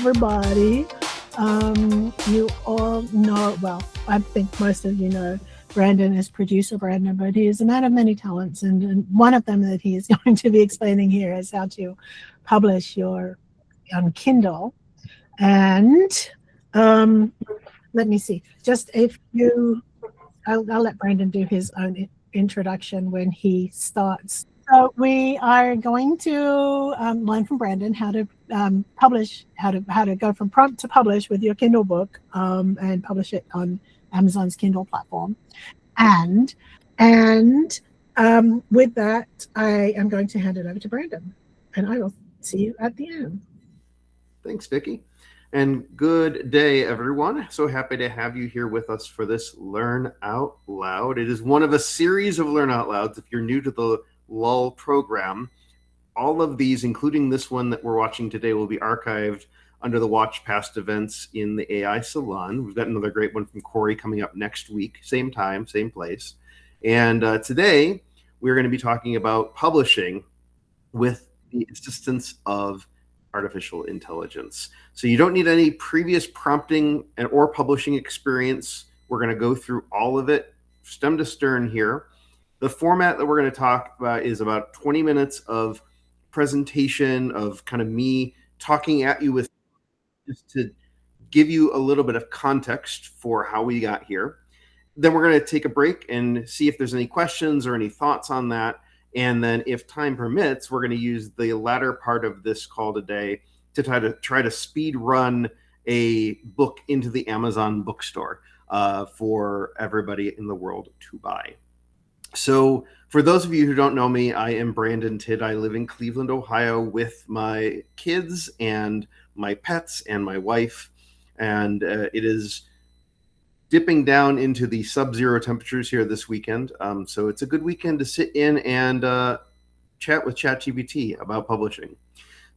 everybody. You all know, well, I think most of you know Brandon is producer Brandon, but he is a man of many talents. And one of them that he is going to be explaining here is how to publish your on Kindle. And let me see, just a few, I'll let Brandon do his own introduction when he starts. So we are going to learn from Brandon how to publish, how to go from prompt to publish with your Kindle book and publish it on Amazon's Kindle platform. And with that, I am going to hand it over to Brandon, and I will see you at the end. Thanks, Vicki. And good day, everyone. So happy to have you here with us for this Learn Out Loud. It is one of a series of Learn Out Louds. If you're new to the LUL program, all of these, including this one that we're watching today, will be archived under the Watch Past Events in the AI Salon. We've got another great one from Corey coming up next week, same time, same place. And today, we're going to be talking about publishing with the assistance of artificial intelligence. So you don't need any previous prompting or publishing experience. We're going to go through all of it, stem to stern here. The format that we're going to talk about is about 20 minutes of presentation of kind of me talking at you with just to give you a little bit of context for how we got here. Then we're going to take a break and see if there's any questions or any thoughts on that. And then if time permits, we're going to use the latter part of this call today to try to speed run a book into the Amazon bookstore for everybody in the world to buy. So for those of you who don't know me, I am Brandon Tidd. I live in Cleveland, Ohio with my kids and my pets and my wife. And it is dipping down into the sub-zero temperatures here this weekend. So it's a good weekend to sit in and chat with ChatGPT about publishing.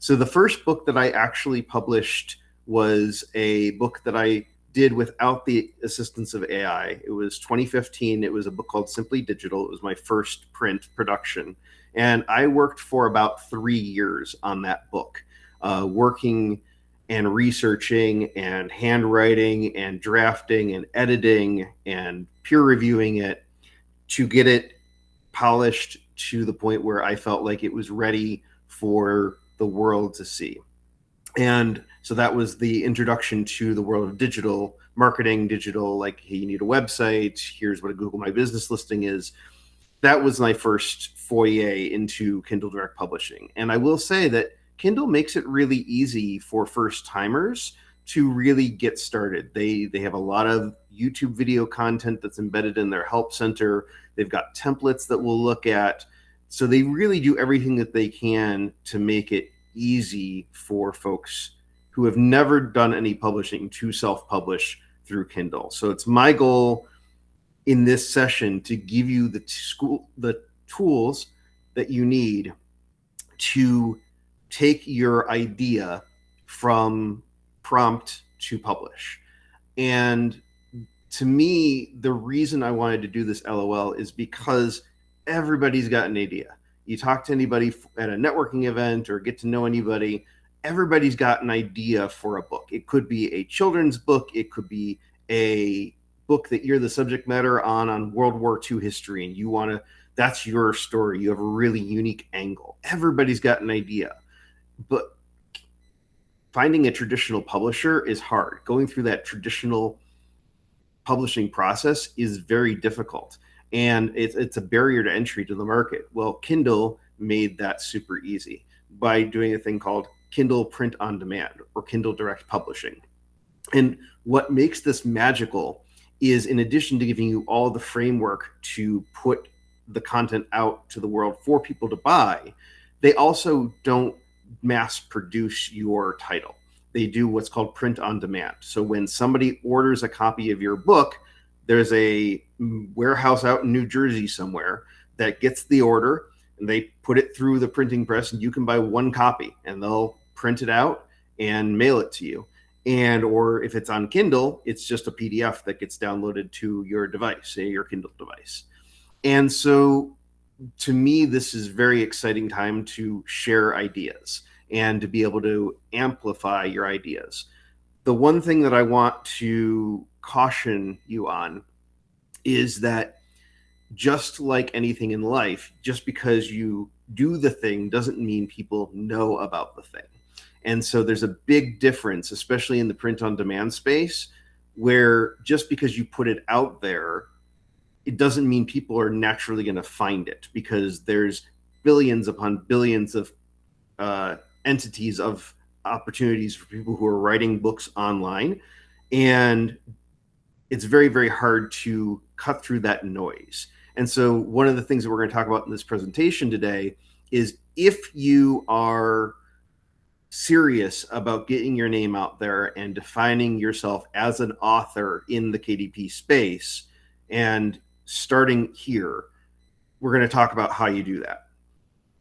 So the first book that I actually published was a book that I did without the assistance of AI. It was 2015. It was a book called Simply Digital. It was my first print production. And I worked for about 3 years on that book, working and researching and handwriting and drafting and editing and peer reviewing it to get it polished to the point where I felt like it was ready for the world to see. And so that was the introduction to the world of digital marketing, digital, like, hey, you need a website. Here's what a Google My Business listing is. That was my first foyer into Kindle Direct Publishing. And I will say that Kindle makes it really easy for first timers to really get started. They have a lot of YouTube video content that's embedded in their help center. They've got templates that we'll look at. So they really do everything that they can to make it easy for folks who have never done any publishing to self-publish through Kindle. So it's my goal in this session to give you the tools that you need to take your idea from prompt to publish. And to me, the reason I wanted to do this LOL is because everybody's got an idea. You talk to anybody at a networking event or get to know anybody, everybody's got an idea for a book. It could be a children's book. It could be a book that you're the subject matter on World War II history, and you want to, that's your story. You have a really unique angle. Everybody's got an idea. But finding a traditional publisher is hard. Going through that traditional publishing process is very difficult. And it's a barrier to entry to the market. Well, Kindle made that super easy by doing a thing called Kindle Print on Demand or Kindle Direct Publishing. And what makes this magical is, in addition to giving you all the framework to put the content out to the world for people to buy, they also don't mass produce your title. They do what's called print on demand. So when somebody orders a copy of your book, there's a warehouse out in New Jersey somewhere that gets the order, and they put it through the printing press, and you can buy one copy, and they'll print it out and mail it to you. And or if it's on Kindle, it's just a PDF that gets downloaded to your device, say your Kindle device. And so to me, this is a very exciting time to share ideas. and to be able to amplify your ideas. The one thing that I want to caution you on is that just like anything in life, just because you do the thing doesn't mean people know about the thing. And so there's a big difference, especially in the print on demand space, where just because you put it out there, it doesn't mean people are naturally going to find it, because there's billions upon billions of entities of opportunities for people who are writing books online. And it's very, very hard to cut through that noise. And so one of the things that we're going to talk about in this presentation today is, if you are serious about getting your name out there and defining yourself as an author in the KDP space, and starting here, we're going to talk about how you do that.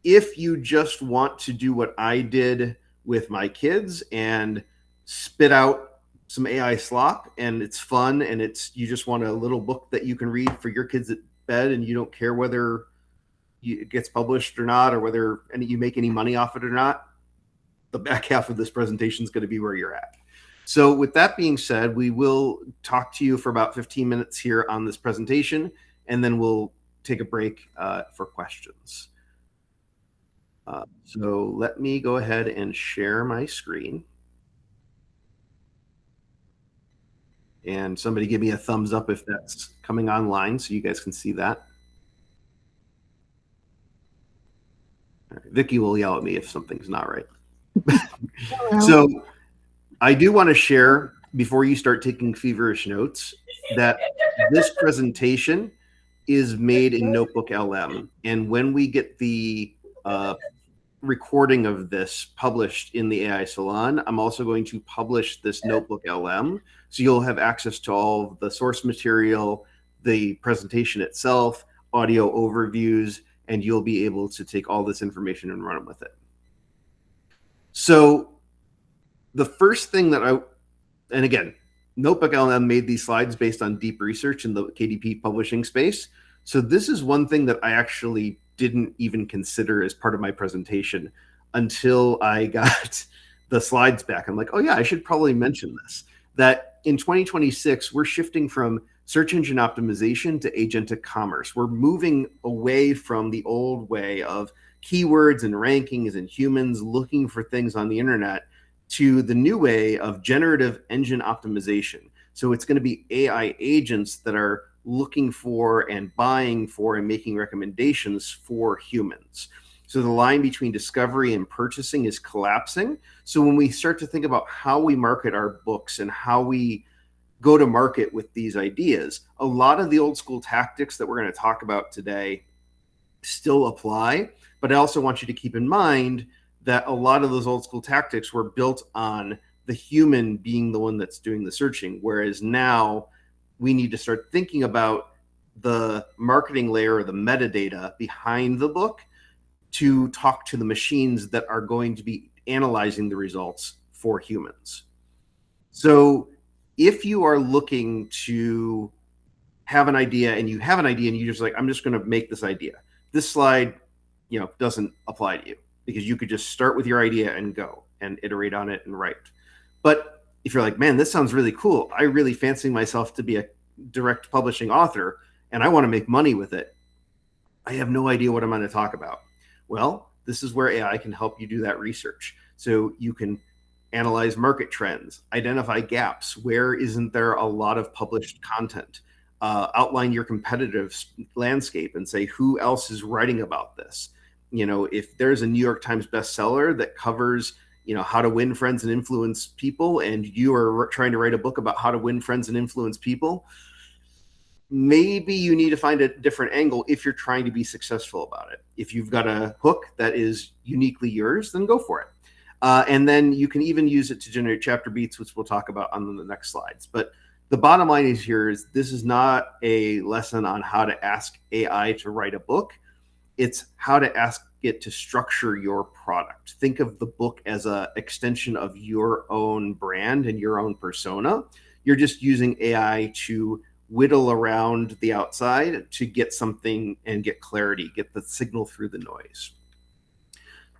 If you just want to do what I did with my kids and spit out some AI slop, and it's fun, and you just want a little book that you can read for your kids at bed, and you don't care whether it gets published or not, or whether you make any money off it or not, the back half of this presentation is going to be where you're at. So with that being said, we will talk to you for about 15 minutes here on this presentation, and then we'll take a break for questions. So let me go ahead and share my screen. And somebody give me a thumbs up if that's coming online so you guys can see that. All right, Vicky will yell at me if something's not right. So I do want to share, before you start taking feverish notes, that this presentation is made in Notebook LM. And when we get the recording of this published in the AI Salon, I'm also going to publish this Notebook LM. So you'll have access to all of the source material, the presentation itself, audio overviews, and you'll be able to take all this information and run with it. So the first thing that and again, Notebook LM made these slides based on deep research in the KDP publishing space. So this is one thing that I actually didn't even consider as part of my presentation until I got the slides back. I'm like, oh yeah, I should probably mention this, that in 2026, we're shifting from search engine optimization to agentic commerce. We're moving away from the old way of keywords and rankings and humans looking for things on the internet to the new way of generative engine optimization. So it's going to be AI agents that are looking for and buying for and making recommendations for humans. So the line between discovery and purchasing is collapsing. So when we start to think about how we market our books and how we go to market with these ideas, a lot of the old school tactics that we're going to talk about today still apply. But I also want you to keep in mind that a lot of those old school tactics were built on the human being the one that's doing the searching, whereas now we need to start thinking about the marketing layer or the metadata behind the book to talk to the machines that are going to be analyzing the results for humans. So if you are looking to have an idea and you have an idea and you're just like, I'm just going to make this idea, this slide, doesn't apply to you, because you could just start with your idea and go and iterate on it and write. But if you're like, man, this sounds really cool, I really fancy myself to be a direct publishing author and I want to make money with it, I have no idea what I'm going to talk about. Well, this is where AI can help you do that research. So you can analyze market trends, identify gaps, where isn't there a lot of published content, outline your competitive landscape and say, who else is writing about this? If there's a New York Times bestseller that covers, how to win friends and influence people, and you are trying to write a book about how to win friends and influence people, maybe you need to find a different angle if you're trying to be successful about it. If you've got a hook that is uniquely yours, then go for it. And then you can even use it to generate chapter beats, which we'll talk about on the next slides. But the bottom line is this is not a lesson on how to ask AI to write a book. It's how to ask it to structure your product. Think of the book as an extension of your own brand and your own persona. You're just using AI to whittle around the outside to get something and get clarity, get the signal through the noise.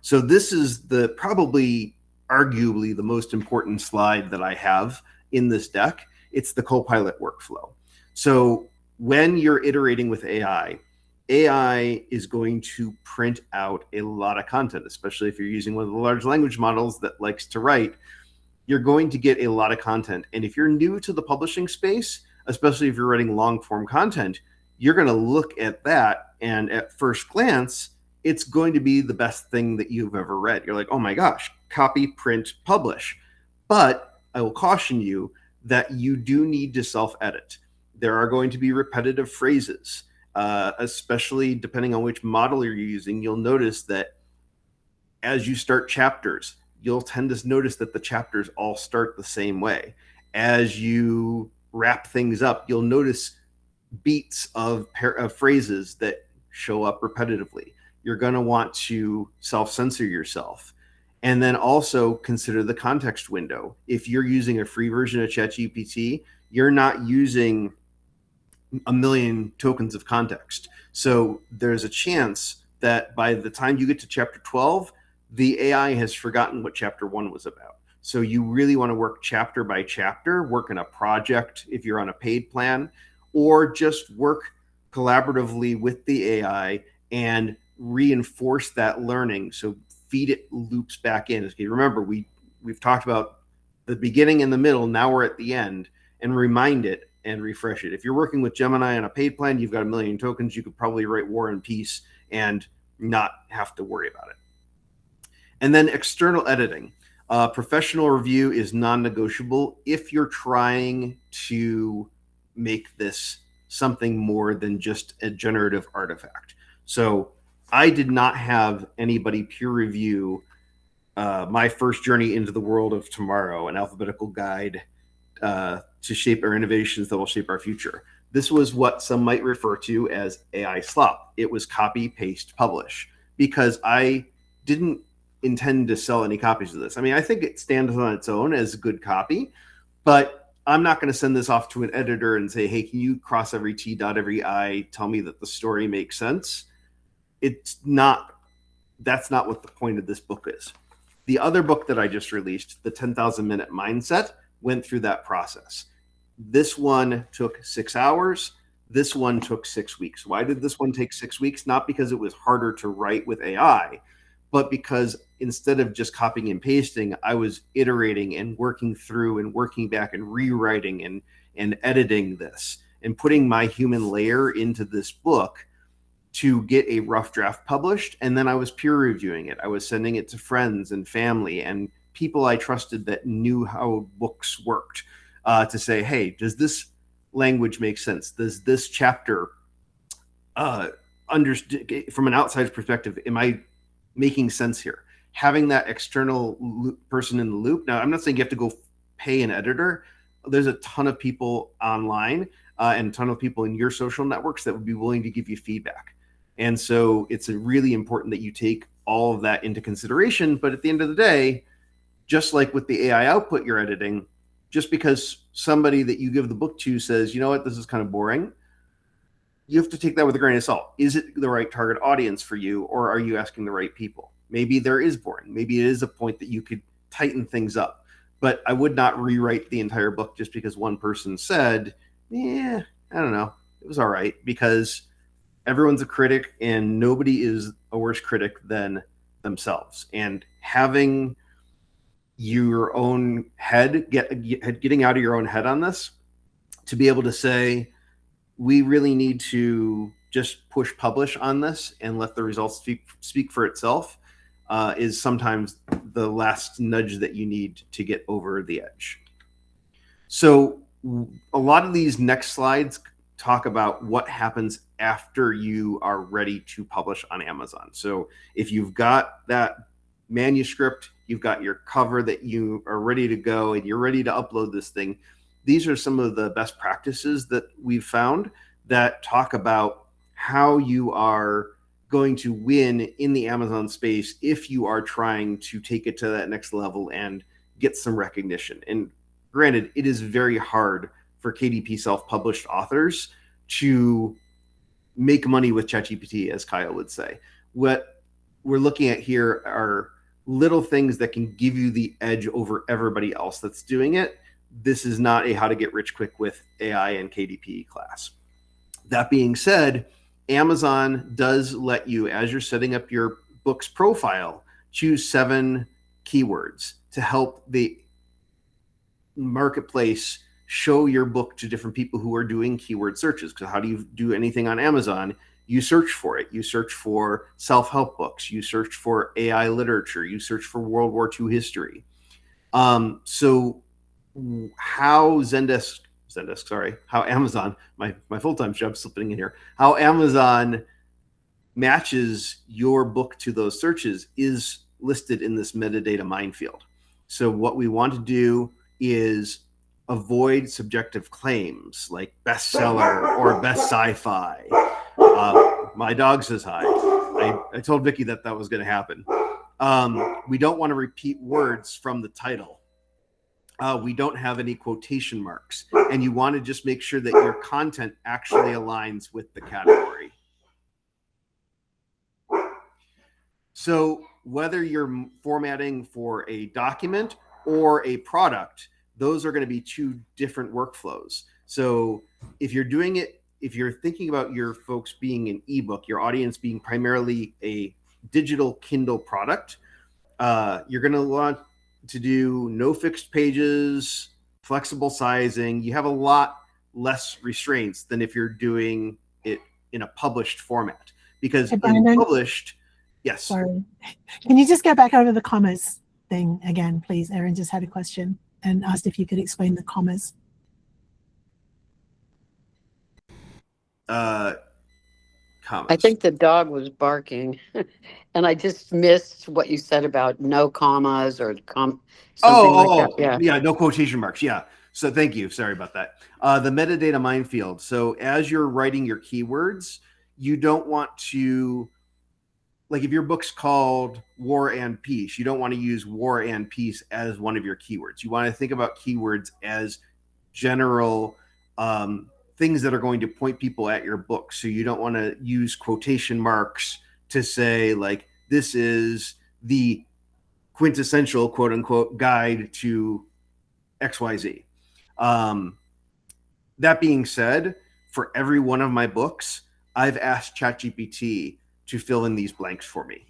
So this is probably arguably the most important slide that I have in this deck. It's the Copilot workflow. So when you're iterating with AI is going to print out a lot of content, especially if you're using one of the large language models that likes to write. You're going to get a lot of content. And if you're new to the publishing space, especially if you're writing long form content, you're going to look at that. And at first glance, it's going to be the best thing that you've ever read. You're like, oh my gosh, copy, print, publish. But I will caution you that you do need to self-edit. There are going to be repetitive phrases, especially depending on which model you're using. You'll notice that as you start chapters, you'll tend to notice that the chapters all start the same way. As you wrap things up, you'll notice beats of phrases that show up repetitively. You're going to want to self-censor yourself. And then also consider the context window. If you're using a free version of ChatGPT, you're not using a million tokens of context. So there's a chance that by the time you get to chapter 12, the AI has forgotten what chapter 1 was about. So you really want to work chapter by chapter, work in a project if you're on a paid plan, or just work collaboratively with the AI and reinforce that learning. So feed it loops back in. Okay, remember, we've talked about the beginning and the middle. Now we're at the end, and remind it and refresh it. If you're working with Gemini on a paid plan, you've got a million tokens. You could probably write War and Peace and not have to worry about it. And then external editing. Professional review is non-negotiable if you're trying to make this something more than just a generative artifact. So I did not have anybody peer review my first journey into the world of tomorrow, an alphabetical guide to shape our innovations that will shape our future. This was what some might refer to as AI slop. It was copy, paste, publish, because I didn't intend to sell any copies of this. I mean, I think it stands on its own as good copy, but I'm not going to send this off to an editor and say, hey, can you cross every T, dot every I, tell me that the story makes sense? That's not what the point of this book is. The other book that I just released, the 10,000 Minute Mindset, went through that process. This one took 6 hours. This one took 6 weeks. Why did this one take 6 weeks? Not because it was harder to write with AI, but because instead of just copying and pasting, I was iterating and working through and working back and rewriting and editing this and putting my human layer into this book to get a rough draft published. And then I was peer reviewing it. I was sending it to friends and family and people I trusted that knew how books worked to say, hey, does this language make sense? Does this chapter, from an outsider's perspective, am I making sense here? Having that external person in the loop. Now, I'm not saying you have to go pay an editor. There's a ton of people online and a ton of people in your social networks that would be willing to give you feedback. And so it's really important that you take all of that into consideration. But at the end of the day, just like with the AI output you're editing, just because somebody that you give the book to says, you know what, this is kind of boring, you have to take that with a grain of salt. Is it the right target audience for you, or are you asking the right people? Maybe there is boring. Maybe it is a point that you could tighten things up. But I would not rewrite the entire book just because one person said, yeah, I don't know, it was all right, because everyone's a critic and nobody is a worse critic than themselves. And having your own head, getting out of your own head on this, to be able to say, we really need to just push publish on this and let the results speak for itself, is sometimes the last nudge that you need to get over the edge. So a lot of these next slides talk about what happens after you are ready to publish on Amazon. So if you've got that manuscript, you've got your cover that you are ready to go and you're ready to upload this thing, these are some of the best practices that we've found that talk about how you are going to win in the Amazon space if you are trying to take it to that next level and get some recognition. And granted, it is very hard for KDP self-published authors to make money with ChatGPT, as Kyle would say. What we're looking at here are little things that can give you the edge over everybody else that's doing it. This is not a how to get rich quick with AI and KDP class. That being said, Amazon does let you, as you're setting up your book's profile, choose 7 keywords to help the marketplace show your book to different people who are doing keyword searches. Because how do you do anything on Amazon? You search for it. You search for self-help books. You search for AI literature. You search for World War II history. So how how Amazon, my full-time job slipping in here, how Amazon matches your book to those searches is listed in this metadata minefield. So what we want to do is avoid subjective claims like bestseller or best sci-fi. My dog says hi. I told Vicki that was going to happen. We don't want to repeat words from the title. We don't have any quotation marks, and you want to just make sure that your content actually aligns with the category. So whether you're formatting for a document or a product, those are going to be 2 different workflows. So if you're doing it, if you're thinking about your folks being an ebook, your audience being primarily a digital Kindle product, you're going to want to do no fixed pages, flexible sizing. You have a lot less restraints than if you're doing it in a published format. Because in published, yes. Sorry. Can you just go back over the commas thing again, please? Erin just had a question and asked if you could explain the commas. Commas. I think the dog was barking, and I just missed what you said about no commas or something like that. Yeah, no quotation marks. Yeah. So thank you. Sorry about that. The metadata minefield. So as you're writing your keywords, you don't want to, like if your book's called War and Peace, you don't want to use War and Peace as one of your keywords. You want to think about keywords as general things that are going to point people at your book. So you don't want to use quotation marks to say like, this is the quintessential quote unquote guide to XYZ. That being said, for every one of my books, I've asked ChatGPT to fill in these blanks for me.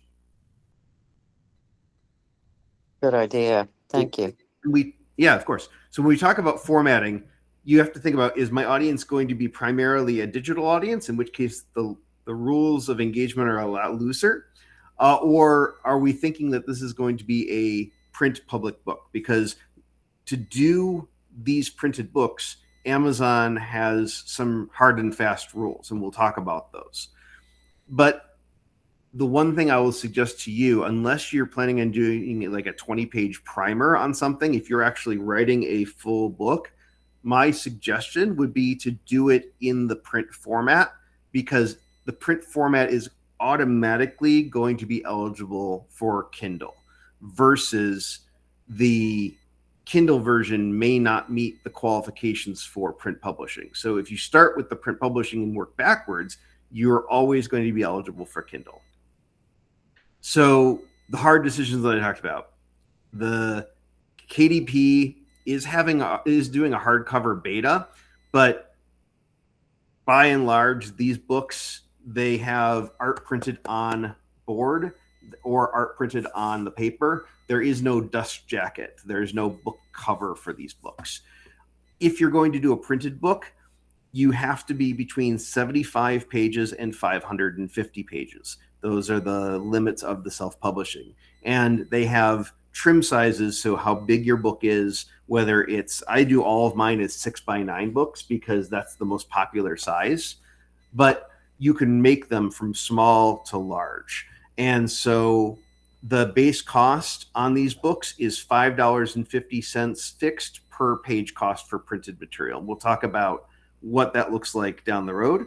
Good idea. Thank you. Yeah, of course. So when we talk about formatting, you have to think about, is my audience going to be primarily a digital audience, in which case the rules of engagement are a lot looser? Or are we thinking that this is going to be a print public book? Because to do these printed books, Amazon has some hard and fast rules, and we'll talk about those. But the one thing I will suggest to you, unless you're planning on doing like a 20-page primer on something, if you're actually writing a full book, my suggestion would be to do it in the print format, because the print format is automatically going to be eligible for Kindle, versus the Kindle version may not meet the qualifications for print publishing. So if you start with the print publishing and work backwards, you're always going to be eligible for Kindle. So the hard decisions that I talked about, the KDP is doing a hardcover beta, but by and large, these books, they have art printed on board or art printed on the paper. There is no dust jacket. There's no book cover for these books. If you're going to do a printed book, you have to be between 75 pages and 550 pages. Those are the limits of the self-publishing. And they have trim sizes, so how big your book is, whether it's, I do all of mine as 6x9 books because that's the most popular size, but you can make them from small to large. And so the base cost on these books is $5.50 fixed per page cost for printed material. We'll talk about what that looks like down the road,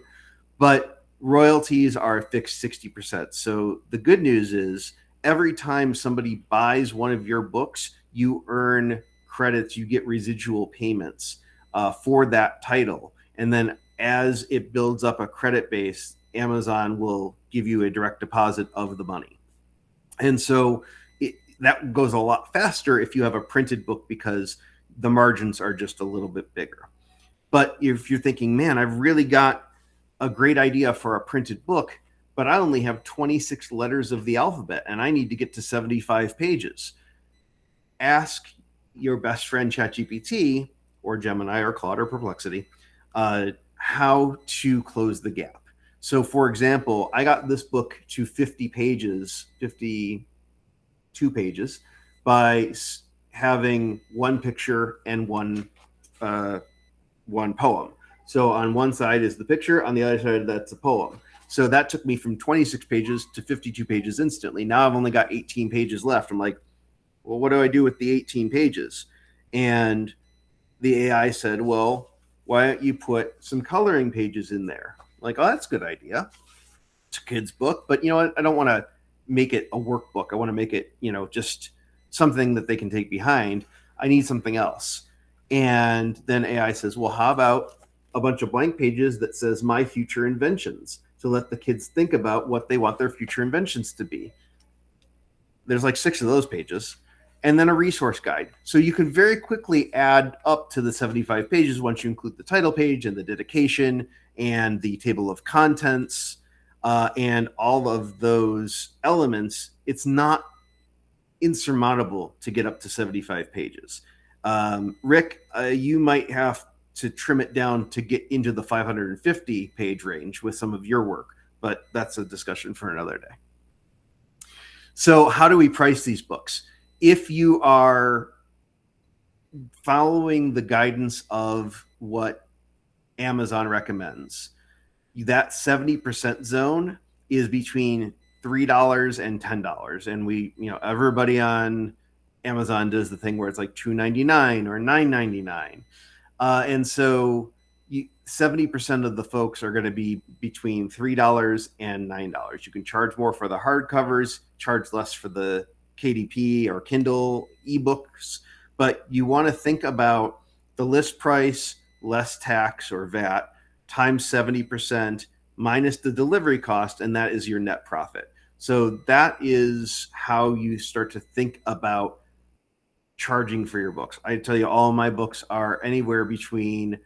but royalties are fixed 60%. So the good news is every time somebody buys one of your books, you earn credits, you get residual payments for that title. And then as it builds up a credit base, Amazon will give you a direct deposit of the money. And so that goes a lot faster if you have a printed book because the margins are just a little bit bigger. But if you're thinking, man, I've really got a great idea for a printed book, but I only have 26 letters of the alphabet and I need to get to 75 pages. Ask your best friend ChatGPT or Gemini or Claude or Perplexity how to close the gap. So for example, I got this book to 50 pages, 52 pages by having one picture and one poem. So on one side is the picture, on the other side that's a poem. So that took me from 26 pages to 52 pages instantly. Now I've only got 18 pages left. I'm like, well, what do I do with the 18 pages? And the AI said, well, why don't you put some coloring pages in there? Like, oh, that's a good idea. It's a kid's book, but you know what? I don't want to make it a workbook. I want to make it, just something that they can take behind. I need something else. And then AI says, well, how about a bunch of blank pages that says my future inventions to let the kids think about what they want their future inventions to be. There's like 6 of those pages. And then a resource guide. So you can very quickly add up to the 75 pages once you include the title page and the dedication and the table of contents and all of those elements. It's not insurmountable to get up to 75 pages. Rick, you might have to trim it down to get into the 550 page range with some of your work, but that's a discussion for another day. So how do we price these books? If you are following the guidance of what Amazon recommends, that 70% zone is between $3 and $10. And we, everybody on Amazon does the thing where it's like $2.99 or $9.99. And so 70% of the folks are going to be between $3 and $9. You can charge more for the hardcovers, charge less for the KDP or Kindle ebooks, but you want to think about the list price, less tax or VAT, times 70% minus the delivery cost, and that is your net profit. So that is how you start to think about charging for your books. I tell you, all my books are anywhere between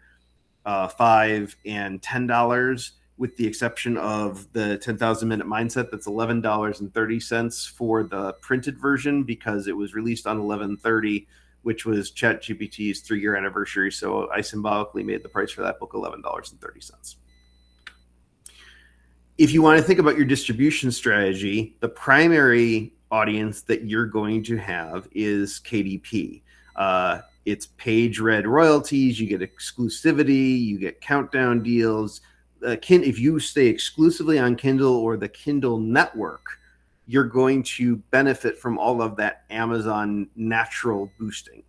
$5 and $10, with the exception of the 10,000 Minute Mindset. That's $11.30 for the printed version because it was released on 11/30, which was ChatGPT's 3-year anniversary. So I symbolically made the price for that book $11.30. If you want to think about your distribution strategy, the primary audience that you're going to have is KDP. It's page read royalties, you get exclusivity, you get countdown deals. If you stay exclusively on Kindle or the Kindle network, you're going to benefit from all of that Amazon natural boosting.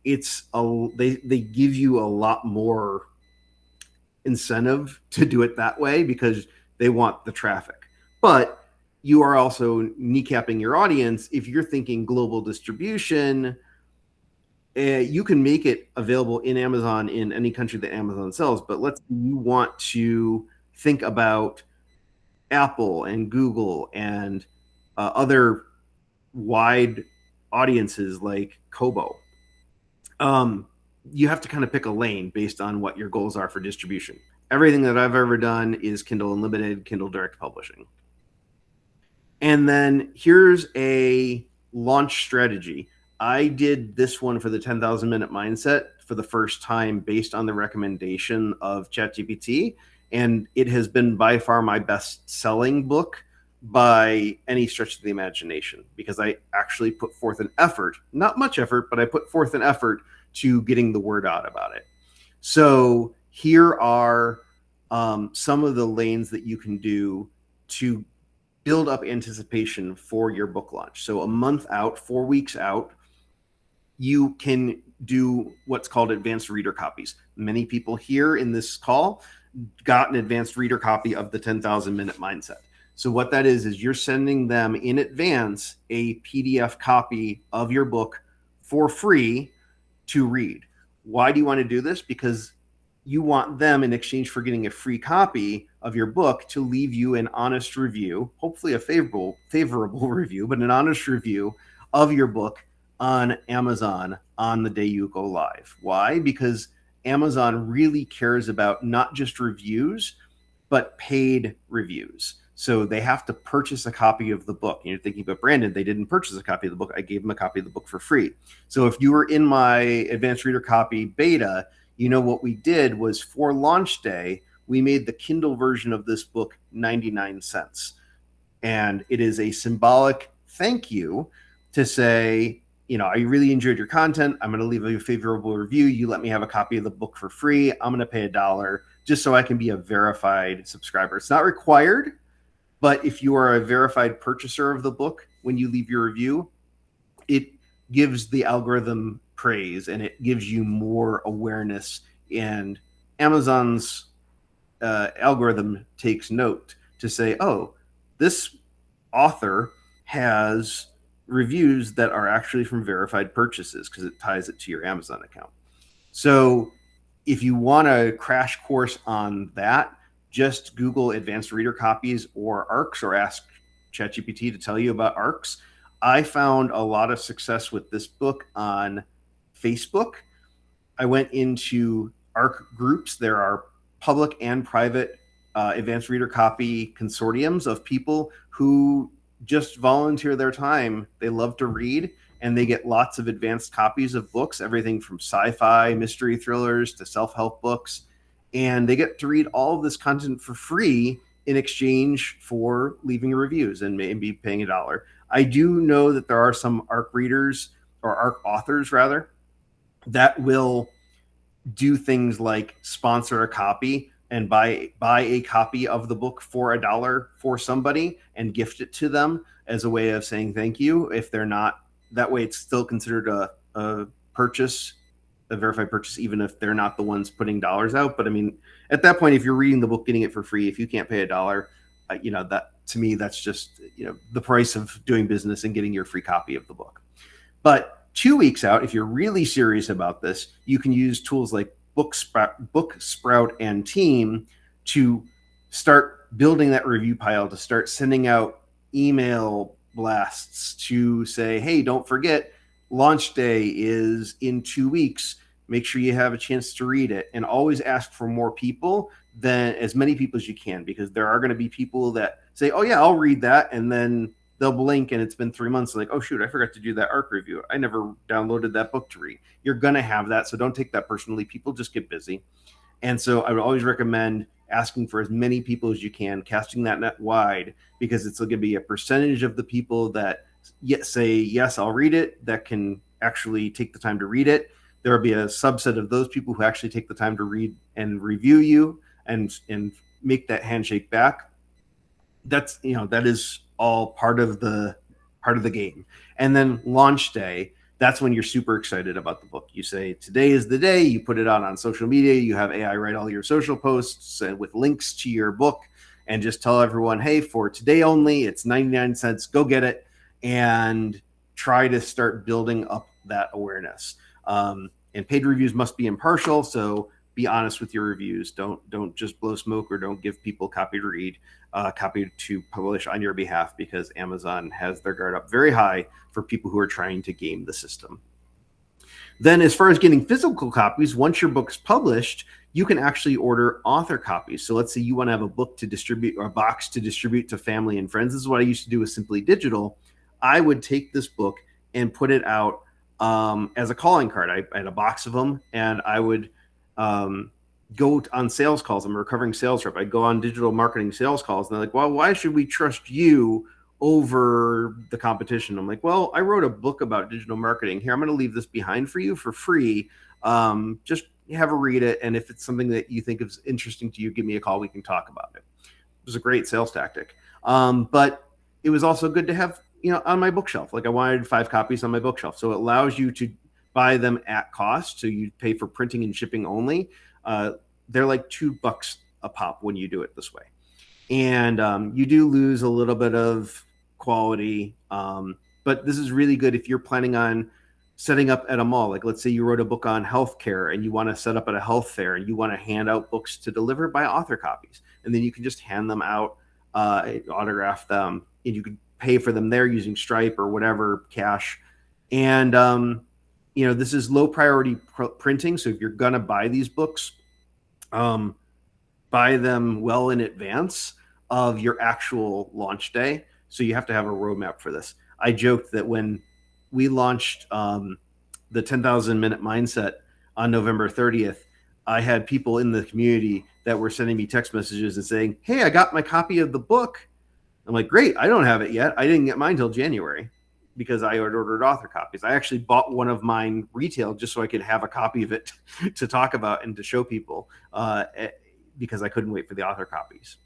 They give you a lot more incentive to do it that way because they want the traffic. But you are also kneecapping your audience. If you're thinking global distribution, you can make it available in Amazon in any country that Amazon sells. But let's say you want to think about Apple and Google and other wide audiences like Kobo. You have to kind of pick a lane based on what your goals are for distribution. Everything that I've ever done is Kindle Unlimited, Kindle Direct Publishing. And then here's a launch strategy. I did this one for the 10,000 Minute Mindset for the first time based on the recommendation of ChatGPT. And it has been by far my best selling book by any stretch of the imagination because I actually put forth an effort, not much effort, but I put forth an effort to getting the word out about it. So here are some of the lanes that you can do to build up anticipation for your book launch. So a month out, 4 weeks out, you can do what's called advanced reader copies. Many people here in this call got an advanced reader copy of the 10,000 Minute Mindset. So what that is you're sending them in advance a PDF copy of your book for free to read. Why do you want to do this? Because you want them, in exchange for getting a free copy of your book, to leave you an honest review, hopefully a favorable review, but an honest review of your book on Amazon on the day you go live. Why? Because Amazon really cares about not just reviews, but paid reviews. So they have to purchase a copy of the book. And you're thinking, but Brandon, they didn't purchase a copy of the book. I gave them a copy of the book for free. So if you were in my advanced reader copy beta, you know what we did was, for launch day, we made the Kindle version of this book 99 cents. And it is a symbolic thank you to say, I really enjoyed your content. I'm going to leave a favorable review. You let me have a copy of the book for free. I'm going to pay $1 just so I can be a verified subscriber. It's not required, but if you are a verified purchaser of the book, when you leave your review, it gives the algorithm praise and it gives you more awareness. And Amazon's algorithm takes note to say, oh, this author has reviews that are actually from verified purchases, because it ties it to your Amazon account. So if you want a crash course on that, just Google advanced reader copies or ARCs, or ask ChatGPT to tell you about ARCs. I found a lot of success with this book on Facebook. I went into ARC groups. There are public and private advanced reader copy consortiums of people who just volunteer their time. They love to read, and they get lots of advanced copies of books, everything from sci-fi, mystery thrillers to self-help books. And they get to read all of this content for free in exchange for leaving reviews and maybe paying $1. I do know that there are some ARC readers, or ARC authors rather, that will do things like sponsor a copy and buy a copy of the book for $1 for somebody and gift it to them as a way of saying thank you. If they're not, that way it's still considered a purchase, a verified purchase, even if they're not the ones putting dollars out. But I mean, at that point, if you're reading the book, getting it for free, if you can't pay $1, that, to me, that's just, the price of doing business and getting your free copy of the book. But 2 weeks out, if you're really serious about this, you can use tools like Booksprout and Team to start building that review pile, to start sending out email blasts to say, hey, don't forget, launch day is in 2 weeks. Make sure you have a chance to read it, and always ask for more people, than as many people as you can, because there are going to be people that say, oh yeah, I'll read that, and then they'll blink and it's been 3 months. Like, oh shoot, I forgot to do that ARC review. I never downloaded that book to read. You're going to have that. So don't take that personally. People just get busy. And so I would always recommend asking for as many people as you can, casting that net wide, because it's going to be a percentage of the people that say, yes, I'll read it, that can actually take the time to read it. There will be a subset of those people who actually take the time to read and review you and make that handshake back. That's, that is all part of the game. And then launch day, that's when you're super excited about the book. You say, today is the day. You put it out on social media. You have AI write all your social posts with links to your book, and just tell everyone, hey, for today only, it's 99 cents. Go get it, and try to start building up that awareness. And paid reviews must be impartial. So be honest with your reviews. Don't just blow smoke, or don't give people copy to read, copy to publish on your behalf, because Amazon has their guard up very high for people who are trying to game the system. Then, as far as getting physical copies, once your book's published, you can actually order author copies. So let's say you want to have a book to distribute, or a box to distribute to family and friends. This is what I used to do with Simply Digital. I would take this book and put it out as a calling card. I had a box of them, and I would go on sales calls. I'm a recovering sales rep. I'd go on digital marketing sales calls, and they're like, well, why should we trust you over the competition? I'm like, well, I wrote a book about digital marketing. Here, I'm going to leave this behind for you for free. Just have a read it. And if it's something that you think is interesting to you, give me a call. We can talk about it. It was a great sales tactic. But it was also good to have, on my bookshelf. Like, I wanted 5 copies on my bookshelf. So it allows you to buy them at cost. So you pay for printing and shipping only. They're like $2 a pop when you do it this way. And you do lose a little bit of quality. But this is really good if you're planning on setting up at a mall. Like, let's say you wrote a book on healthcare and you want to set up at a health fair and you want to hand out books to deliver by author copies. And then you can just hand them out, autograph them, and you could pay for them there using Stripe or whatever, cash. And, this is low priority printing. So if you're going to buy these books, buy them well in advance of your actual launch day. So you have to have a roadmap for this. I joked that when we launched the 10,000 Minute Mindset on November 30th, I had people in the community that were sending me text messages and saying, hey, I got my copy of the book. I'm like, great, I don't have it yet. I didn't get mine till January because I had ordered author copies. I actually bought one of mine retail just so I could have a copy of it to talk about and to show people because I couldn't wait for the author copies.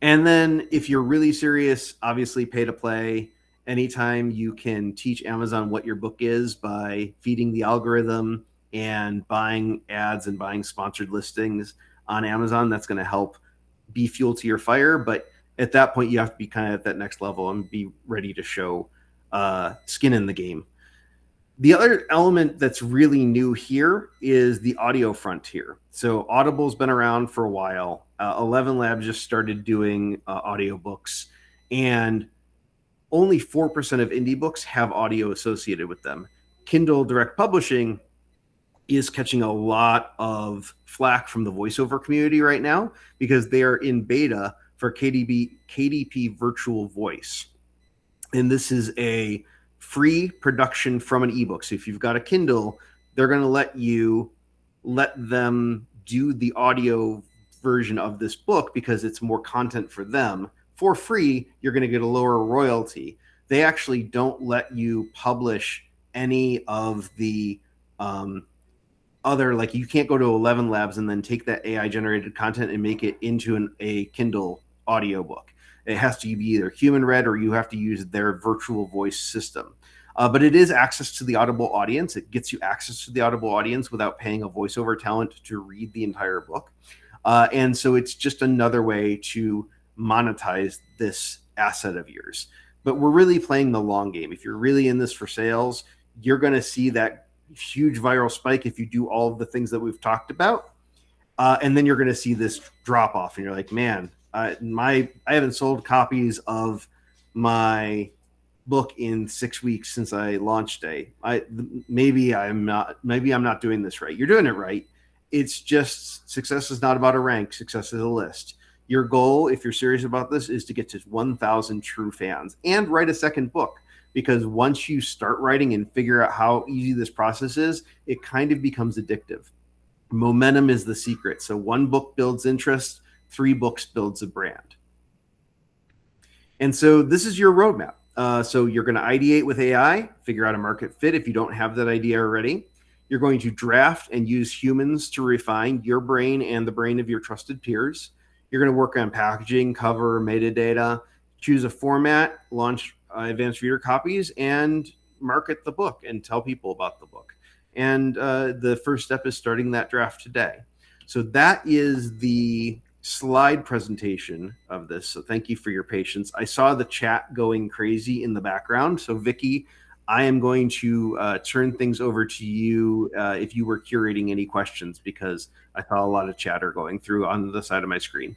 And then if you're really serious, obviously pay to play. Anytime you can teach Amazon what your book is by feeding the algorithm and buying ads and buying sponsored listings on Amazon, that's going to help be fuel to your fire. But at that point, you have to be kind of at that next level and be ready to show skin in the game. The other element that's really new here is the audio frontier. So Audible's been around for a while. 11 Labs just started doing audiobooks, and only 4% of indie books have audio associated with them. Kindle Direct Publishing is catching a lot of flack from the voiceover community right now because they are in beta for KDP Virtual Voice. And this is a free production from an ebook. So if you've got a Kindle, they're going to let them do the audio version of this book because it's more content for them. For free, you're going to get a lower royalty. They actually don't let you publish any of the other, like you can't go to 11 Labs and then take that AI generated content and make it into a Kindle audiobook. It has to be either human read or you have to use their virtual voice system. But it is access to the Audible audience. It gets you access to the Audible audience without paying a voiceover talent to read the entire book. And so it's just another way to monetize this asset of yours. But we're really playing the long game. If you're really in this for sales, you're going to see that huge viral spike if you do all of the things that we've talked about. And then you're going to see this drop off and you're like, man, I haven't sold copies of my book in 6 weeks since I launched day. Maybe I'm not doing this right. You're doing it right. It's just success is not about a rank. Success is a list. Your goal, if you're serious about this, is to get to 1,000 true fans and write a second book. Because once you start writing and figure out how easy this process is, it kind of becomes addictive. Momentum is the secret. So 1 book builds interest, 3 books builds a brand. And so this is your roadmap. So you're going to ideate with AI, figure out a market fit if you don't have that idea already. You're going to draft and use humans to refine your brain and the brain of your trusted peers. You're going to work on packaging, cover, metadata, choose a format, launch advanced reader copies, and market the book and tell people about the book. And the first step is starting that draft today. So that is the slide presentation of this. So thank you for your patience. I saw the chat going crazy in the background. So Vicky, I am going to turn things over to you if you were curating any questions, because I saw a lot of chatter going through on the side of my screen.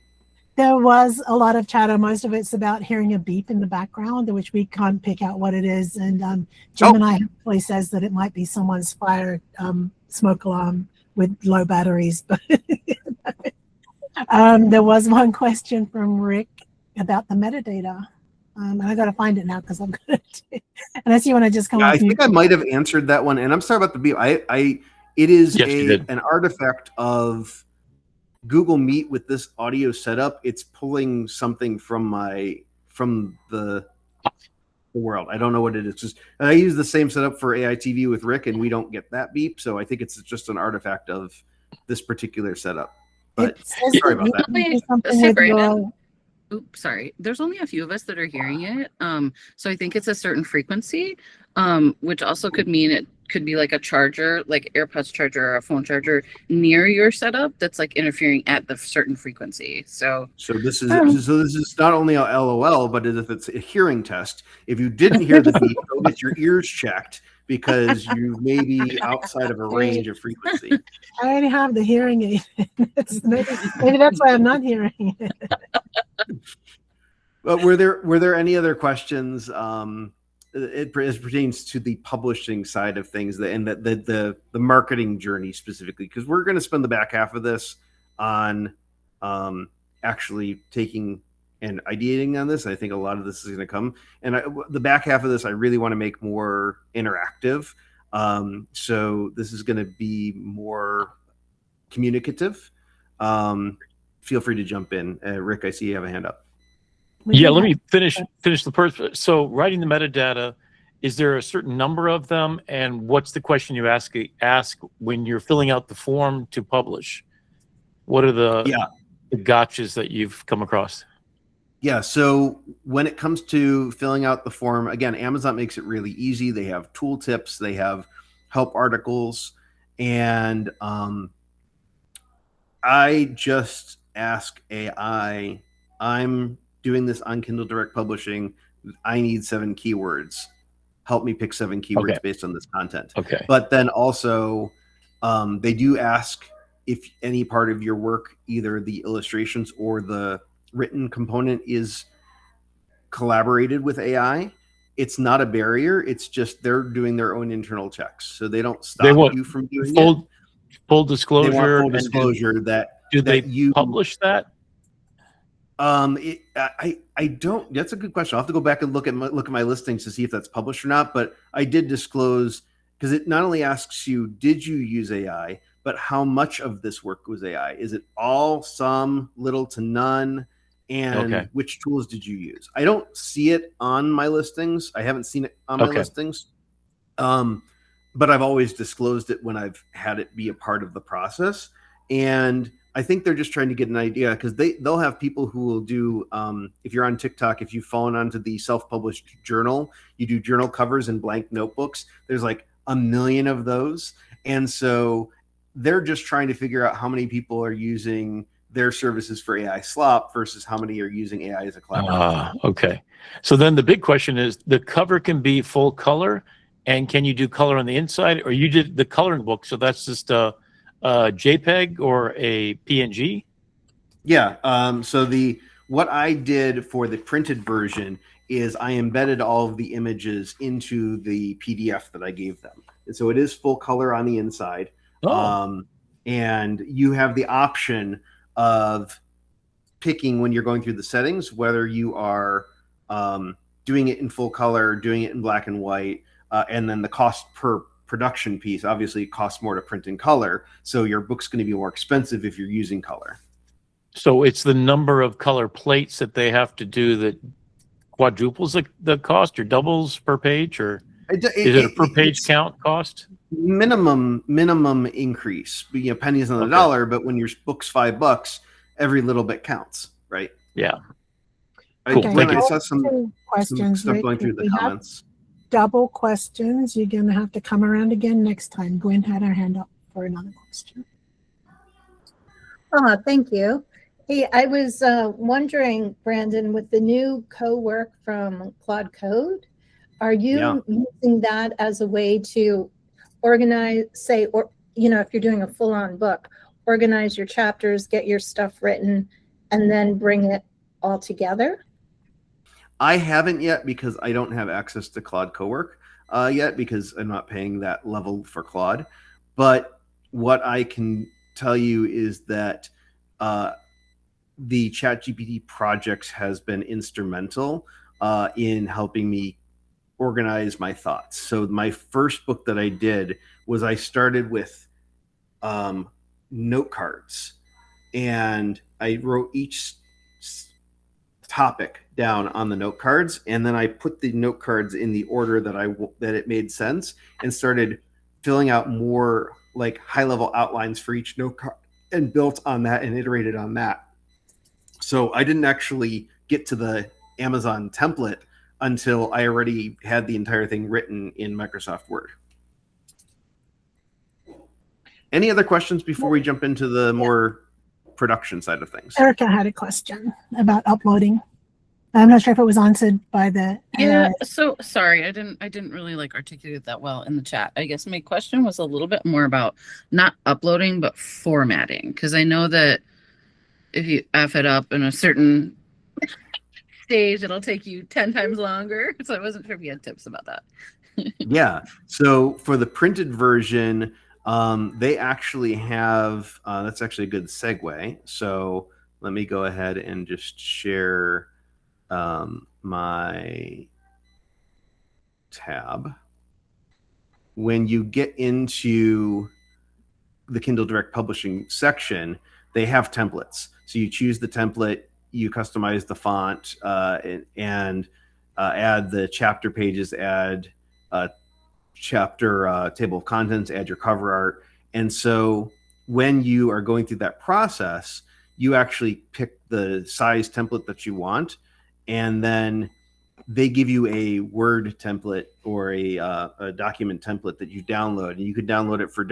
There was a lot of chatter. Most of it's about hearing a beep in the background, which we can't pick out what it is. And Gemini actually says that it might be someone's fire smoke alarm with low batteries. But there was one question from Rick about the metadata. And I got to find it now because I'm going to. Unless you want to just come. Yeah, I think I might have answered that one. And I'm sorry about the beep. It is an artifact of Google Meet with this audio setup. It's pulling something from the world. I don't know what it is. Just I use the same setup for AI TV with Rick, and we don't get that beep. So I think it's just an artifact of this particular setup. But sorry about that. Oops, sorry. There's only a few of us that are hearing it. So I think it's a certain frequency, which also could mean it could be like a charger, like AirPods charger or a phone charger near your setup that's like interfering at the certain frequency. So this is not only a LOL, but if it's a hearing test. If you didn't hear the beep, go get your ears checked, because you may be outside of a range of frequency. I already have the hearing aid. Maybe that's why I'm not hearing it. But were there any other questions? It pertains to the publishing side of things and the marketing journey specifically, because we're going to spend the back half of this on actually taking and ideating on this. I think a lot of this is going to come, and the back half of this I really want to make more interactive. So this is going to be more communicative. Feel free to jump in. Rick, I see you have a hand up. Yeah, let me finish the first. So writing the metadata, is there a certain number of them, and what's the question you ask when you're filling out the form to publish? What are the gotchas that you've come across? Yeah, so when it comes to filling out the form, again, Amazon makes it really easy. They have tool tips, they have help articles, and I just ask AI, I'm doing this on Kindle Direct Publishing. I need 7 keywords. Help me pick 7 keywords based on this content. Okay. But then also, they do ask if any part of your work, either the illustrations or the written component, is collaborated with AI. It's not a barrier. It's just they're doing their own internal checks, so they don't stop you from doing it. Full disclosure. They want full disclosure do they publish that? I don't. That's a good question. I'll have to go back and look at my listings to see if that's published or not. But I did disclose, because it not only asks you, did you use AI, but how much of this work was AI? Is it all, some, little to none? And which tools did you use? I don't see it on my listings. I haven't seen it on my listings. But I've always disclosed it when I've had it be a part of the process. And I think they're just trying to get an idea, because they'll have people who will do, if you're on TikTok, if you've fallen onto the self-published journal, you do journal covers in blank notebooks. There's like 1 million of those. And so they're just trying to figure out how many people are using their services for AI slop versus how many are using AI as a collaborator. Okay. So then the big question is, the cover can be full color, and can you do color on the inside, or you did the coloring book? So that's just a JPEG or a PNG? Yeah. So what I did for the printed version is I embedded all of the images into the PDF that I gave them. And so it is full color on the inside. And you have the option of picking, when you're going through the settings, whether you are doing it in full color, doing it in black and white, and then the cost per production piece. Obviously, it costs more to print in color, so your book's going to be more expensive if you're using color. So it's the number of color plates that they have to do that quadruples the cost, or doubles per page, or is it a per page count cost? Minimum increase, pennies on the dollar. But when your book's $5, every little bit counts, right? Yeah. Cool. I saw some questions stuff going through the comments. Double questions. You're going to have to come around again next time. Gwen had her hand up for another question. Thank you. Hey, I was wondering, Brandon, with the new co-work from Claude Code, are you using that as a way to organize, say, or, if you're doing a full-on book, organize your chapters, get your stuff written, and then bring it all together? I haven't yet, because I don't have access to Claude Cowork yet, because I'm not paying that level for Claude. But what I can tell you is that the ChatGPT projects has been instrumental in helping me organize my thoughts. So my first book that I did was, I started with note cards, and I wrote each topic down on the note cards, and then I put the note cards in the order that it made sense, and started filling out more like high-level outlines for each note card, and built on that and iterated on that. So I didn't actually get to the Amazon template until I already had the entire thing written in Microsoft Word. Any other questions before we jump into the more production side of things? Erica had a question about uploading I'm not sure if it was answered by the Yeah, AI. so sorry, I didn't really like articulate that well in the chat. I guess my question was a little bit more about not uploading but formatting, because I know that if you F it up in a certain stage, it'll take you 10 times longer. So I wasn't sure if you had tips about that. Yeah. So for the printed version, they actually have, that's actually a good segue. So let me go ahead and just share my tab. When you get into the Kindle Direct Publishing section, they have templates. So you choose the template, you customize the font, and add the chapter pages, add chapter table of contents, add your cover art. And so when you are going through that process, you actually pick the size template that you want, and then they give you a Word template or a document template that you download, and you could download it for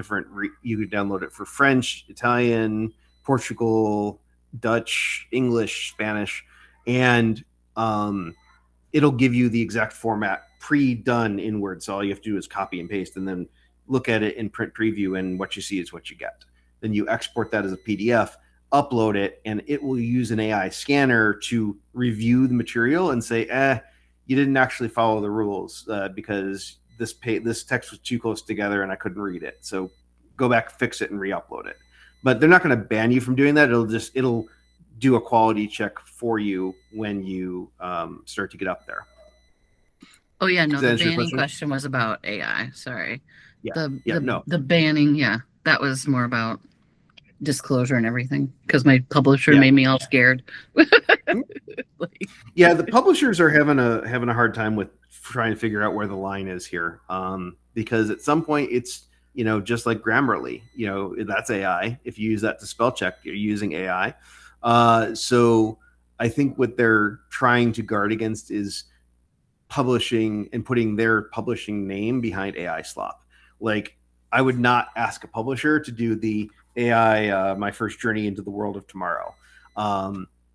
you could download it for French, Italian, Portugal, Dutch, English, Spanish, and it'll give you the exact format pre-done in Word. So all you have to do is copy and paste and then look at it in print preview, and what you see is what you get. Then you export that as a PDF, upload it, and it will use an AI scanner to review the material and say, you didn't actually follow the rules because this text was too close together and I couldn't read it. So go back, fix it, and re-upload it. But they're not going to ban you from doing that. It'll do a quality check for you when you start to get up there. Oh yeah, no, Does that the answer your banning question? question was about AI. Sorry. Yeah. The the banning, yeah, that was more about disclosure and everything, because my publisher made me all scared. Yeah, the publishers are having a hard time with trying to figure out where the line is here, because at some point it's just like Grammarly, that's AI. If you use that to spell check, you're using AI. So I think what they're trying to guard against is publishing and putting their publishing name behind AI slop. Like, I would not ask a publisher to do the AI my first journey into the world of tomorrow,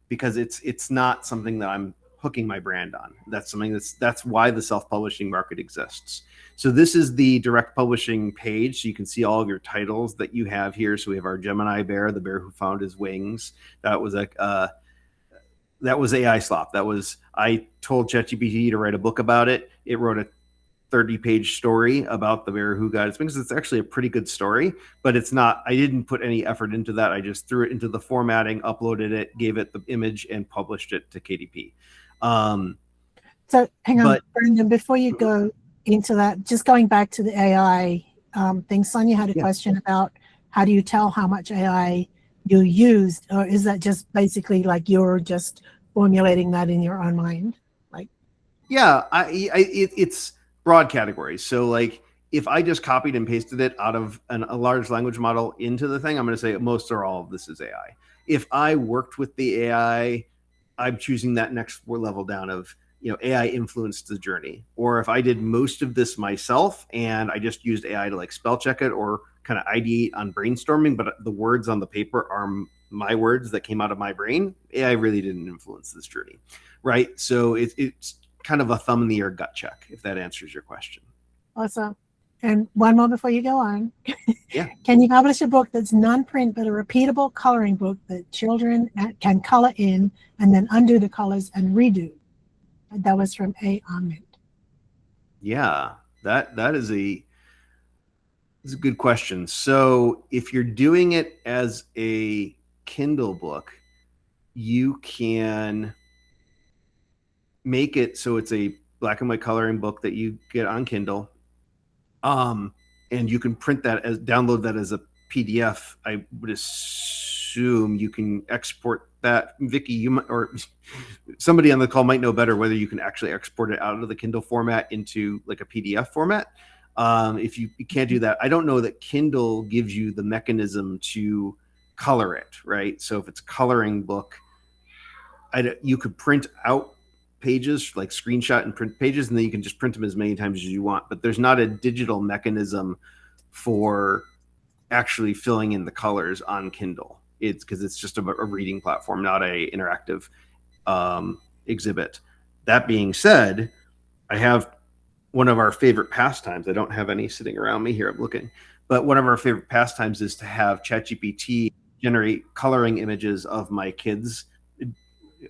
because it's not something that I'm hooking my brand on. That's something that's why the self-publishing market exists. So this is the direct publishing page, so you can see all of your titles that you have here. So we have our Gemini bear, the bear who found his wings. That was AI slop. I told ChatGPT to write a book about it. It wrote a 30-page story about the bear who got his wings. It's actually a pretty good story, but it's not. I didn't put any effort into that. I just threw it into the formatting, uploaded it, gave it the image, and published it to KDP. So hang on, Brendan, before you go into that, just going back to the AI thing, Sonia had a question about how do you tell how much AI you used, or is that just basically like you're just formulating that in your own mind? It's broad categories. So like if I just copied and pasted it out of a large language model into the thing, I'm going to say most or all of this is AI. If I worked with the AI, I'm choosing that next level down of, AI influenced the journey. Or if I did most of this myself and I just used AI to like spell check it or kind of ideate on brainstorming, but the words on the paper are my words that came out of my brain, AI really didn't influence this journey, right? So it's kind of a thumb in the air gut check, if that answers your question. Awesome. And one more before you go on. Yeah. Can you publish a book that's non-print but a repeatable coloring book that children can color in and then undo the colors and redo? And that was from A. Ahmed. Yeah, that is a good question. So if you're doing it as a Kindle book, you can make it so it's a black and white coloring book that you get on Kindle. And you can download that as a PDF. I would assume you can export that. Vicky, you might, or somebody on the call might know better whether you can actually export it out of the Kindle format into like a PDF format. If you can't do that, I don't know that Kindle gives you the mechanism to color it, right? So if it's a coloring book, you could print out pages, like screenshot and print pages, and then you can just print them as many times as you want. But there's not a digital mechanism for actually filling in the colors on Kindle. It's because it's just a reading platform, not a interactive exhibit. That being said, I have one of our favorite pastimes. I don't have any sitting around me here. I'm looking, but one of our favorite pastimes is to have ChatGPT generate coloring images of my kids'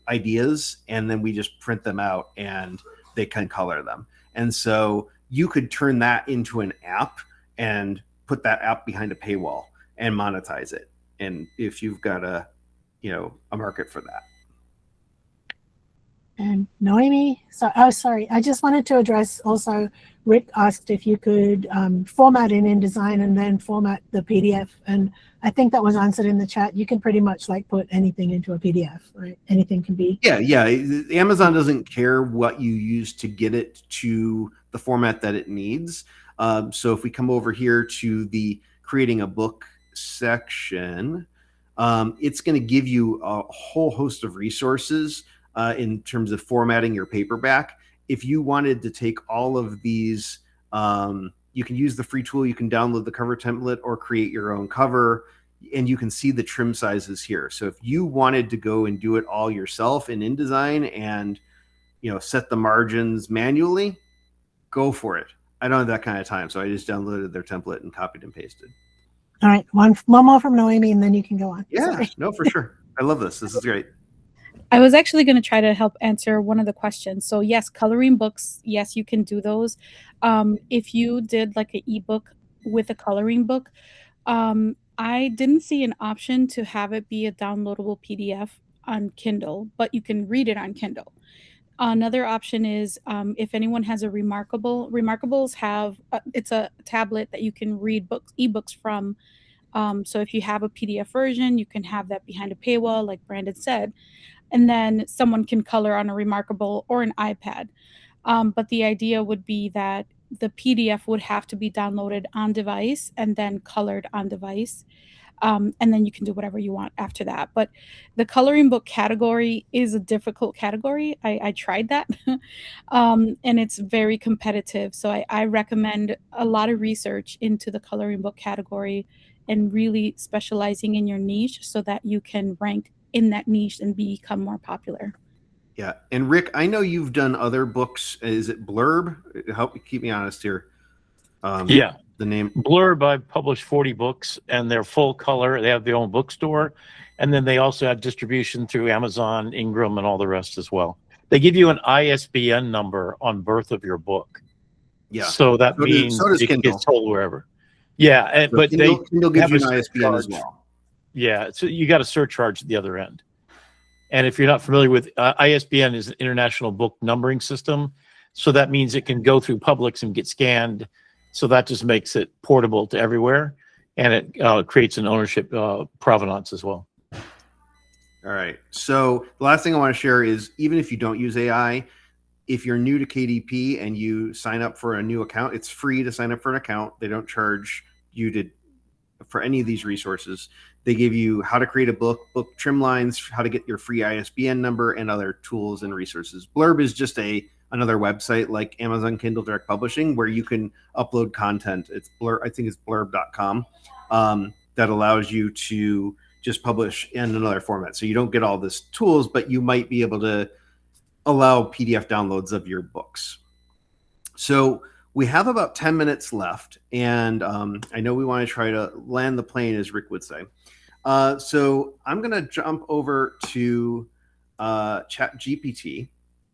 ideas, and then we just print them out and they can color them. And so you could turn that into an app and put that app behind a paywall and monetize it. And if you've got a market for that. And Noemi, sorry. I just wanted to address also, Rick asked if you could format in InDesign and then format the PDF. And I think that was answered in the chat. You can pretty much like put anything into a PDF, right? Anything can be. Yeah. Amazon doesn't care what you use to get it to the format that it needs. So if we come over here to the creating a book section, it's going to give you a whole host of resources in terms of formatting your paperback. If you wanted to take all of these, you can use the free tool. You can download the cover template or create your own cover, and you can see the trim sizes here. So if you wanted to go and do it all yourself in InDesign and set the margins manually, go for it. I don't have that kind of time, so I just downloaded their template and copied and pasted. All right, one more from Noemi, and then you can go on. Yeah, Sorry. no, for sure. I love this. This is great. I was actually going to try to help answer one of the questions. So yes, coloring books, yes, you can do those. If you did like an ebook with a coloring book, I didn't see an option to have it be a downloadable PDF on Kindle, but you can read it on Kindle. Another option is if anyone has a Remarkables have, it's a tablet that you can read ebooks from. So if you have a PDF version, you can have that behind a paywall, like Brandon said, and then someone can color on a Remarkable or an iPad. But the idea would be that the PDF would have to be downloaded on device and then colored on device. And then you can do whatever you want after that. But the coloring book category is a difficult category. I tried that and it's very competitive. So I recommend a lot of research into the coloring book category and really specializing in your niche so that you can rank in that niche and become more popular. Yeah. And Rick, I know you've done other books. Is it Blurb? Help me, keep me honest here. Yeah. The name Blurb, I've published 40 books and they're full color. They have their own bookstore. And then they also have distribution through Amazon, Ingram, and all the rest as well. They give you an ISBN number on birth of your book. Yeah. So that means does it Kindle. gets sold wherever. Yeah. So But Kindle gives have you a an ISBN as surcharge. well. Yeah. So you got a surcharge at the other end. And if you're not familiar with ISBN is an international book numbering system. So that means it can go through Publix and get scanned. So that just makes it portable to everywhere. And it creates an ownership provenance as well. All right. So the last thing I want to share is even if you don't use AI, if you're new to KDP and you sign up for a new account, it's free to sign up for an account. They don't charge you for any of these resources. They give you how to create a book trim lines, how to get your free ISBN number, and other tools and resources. Blurb is just another website like Amazon Kindle Direct Publishing where you can upload content. It's I think it's blurb.com that allows you to just publish in another format. So you don't get all this tools, but you might be able to allow PDF downloads of your books. So we have about 10 minutes left, and I know we want to try to land the plane, as Rick would say. So I'm going to jump over to ChatGPT,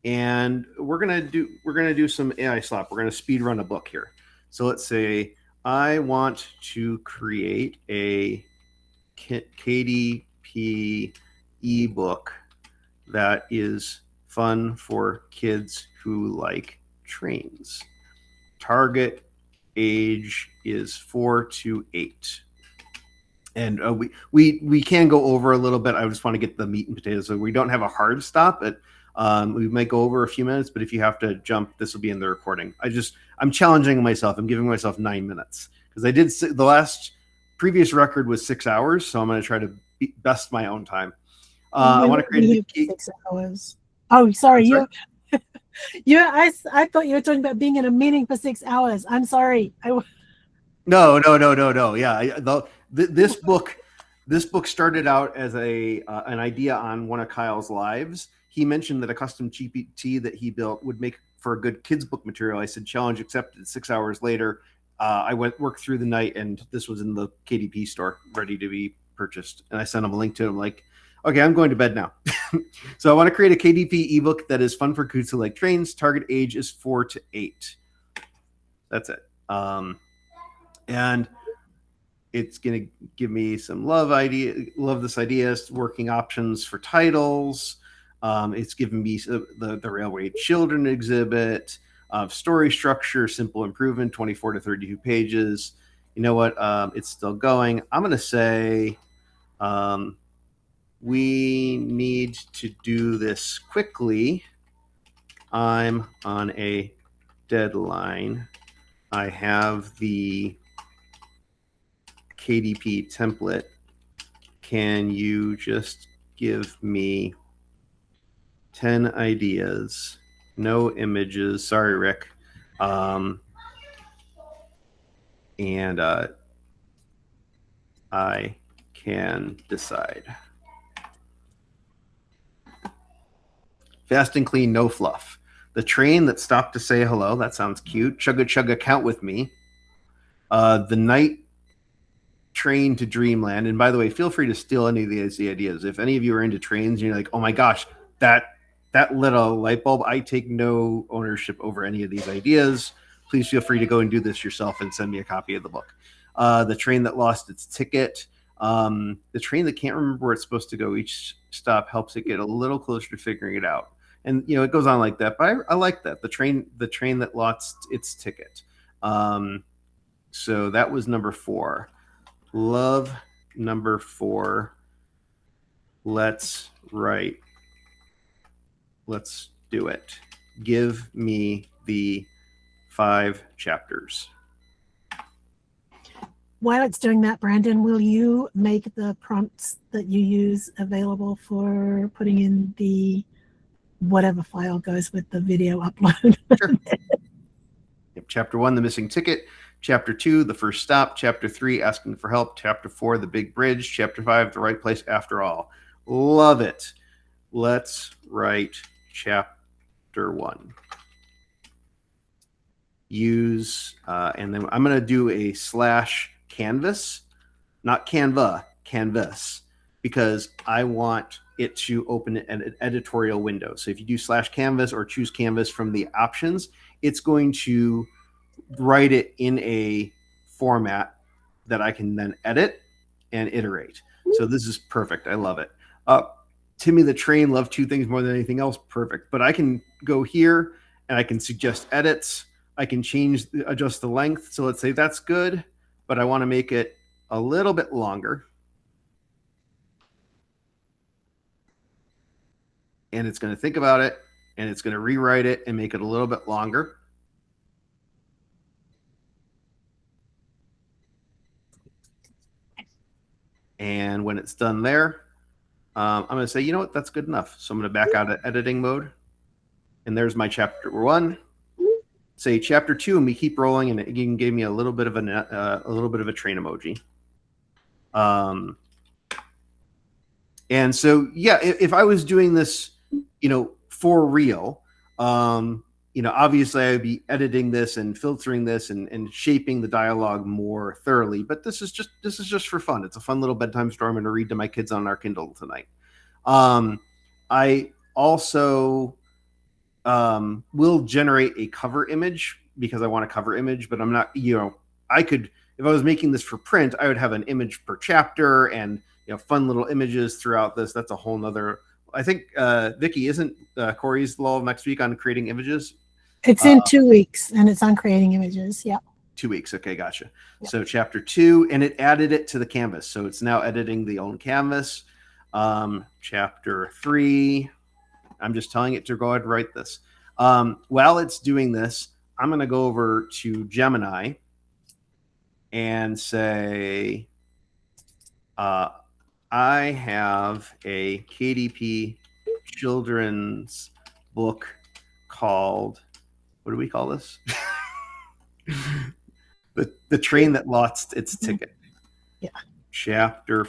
and we're going to do some AI slap. We're going to speed run a book here. So let's say I want to create a KDP ebook that is fun for kids who like trains. Target age is 4 to 8. And we can go over a little bit. I just want to get the meat and potatoes. So we don't have a hard stop, but we might go over a few minutes. But if you have to jump, this will be in the recording. I'm challenging myself. I'm giving myself 9 minutes because I did the previous record was 6 hours. So I'm going to try to best my own time. I want to create 6 hours. Oh, sorry. I thought you were talking about being in a meeting for 6 hours. I'm sorry. No. Yeah, this book, This book started out as an idea on one of Kyle's lives. He mentioned that a custom GPT that he built would make for a good kids book material. I said, challenge accepted. 6 hours later, I worked through the night, and this was in the KDP store, ready to be purchased. And I sent him a link to it. I'm like, okay, I'm going to bed now. So I want to create a KDP ebook that is fun for kids who like trains. Target age is 4 to 8. That's it. And it's going to give me some love this idea, working options for titles. It's given me the Railway Children exhibit, story structure, simple improvement, 24 to 32 pages. You know what? It's still going. I'm going to say we need to do this quickly. I'm on a deadline. I have the KDP template. Can you just give me 10 ideas? No images. Sorry, Rick. And I can decide. Fast and clean, no fluff. The train that stopped to say hello. That sounds cute. Chugga chugga, count with me. The night train to dreamland. And by the way, feel free to steal any of these ideas. If any of you are into trains, you're like, oh my gosh, that lit a light bulb. I take no ownership over any of these ideas. Please feel free to go and do this yourself and send me a copy of the book. The train that lost its ticket. The train that can't remember where it's supposed to go. Each stop helps it get a little closer to figuring it out. And it goes on like that. But I like that. The train that lost its ticket. So that was number 4. Love number 4. Let's write. Let's do it. Give me the 5 chapters. While it's doing that, Brandon, will you make the prompts that you use available for putting in the whatever file goes with the video upload? Sure. Yep. Chapter 1, the missing ticket. Chapter 2, the first stop. Chapter 3, asking for help. Chapter 4, the big bridge. Chapter 5, the right place after all. Love it. Let's write chapter 1. Use, and then I'm going to do a /canvas, not Canva, canvas, because I want it to open an editorial window. So if you do /canvas or choose canvas from the options, it's going to write it in a format that I can then edit and iterate. So this is perfect. I love it. Timmy the Train loved 2 things more than anything else. Perfect. But I can go here and I can suggest edits. I can adjust the length. So let's say that's good, but I want to make it a little bit longer. And it's going to think about it, and it's going to rewrite it and make it a little bit longer. And when it's done there, I'm going to say, you know what, that's good enough. So I'm going to back out of editing mode. And there's my chapter 1. Say chapter 2, and we keep rolling, and it even gave me a little bit of a train emoji. And so, yeah, if I was doing this, for real, obviously I'd be editing this and filtering this and shaping the dialogue more thoroughly. But this is just for fun. It's a fun little bedtime story I'm going to read to my kids on our Kindle tonight. I also will generate a cover image because I want a cover image, but I'm not, I could, if I was making this for print, I would have an image per chapter and, fun little images throughout this. That's a whole nother, I think, Vicky, isn't Corey's law next week on creating images? It's in 2 weeks, and it's on creating images. Yeah. 2 weeks. Okay. Gotcha. Yeah. So chapter 2, and it added it to the canvas. So it's now editing the own canvas. Chapter 3, I'm just telling it to go ahead and write this. While it's doing this, I'm going to go over to Gemini and say, I have a KDP children's book called, what do we call this? the train that lost its ticket. Yeah. Chapter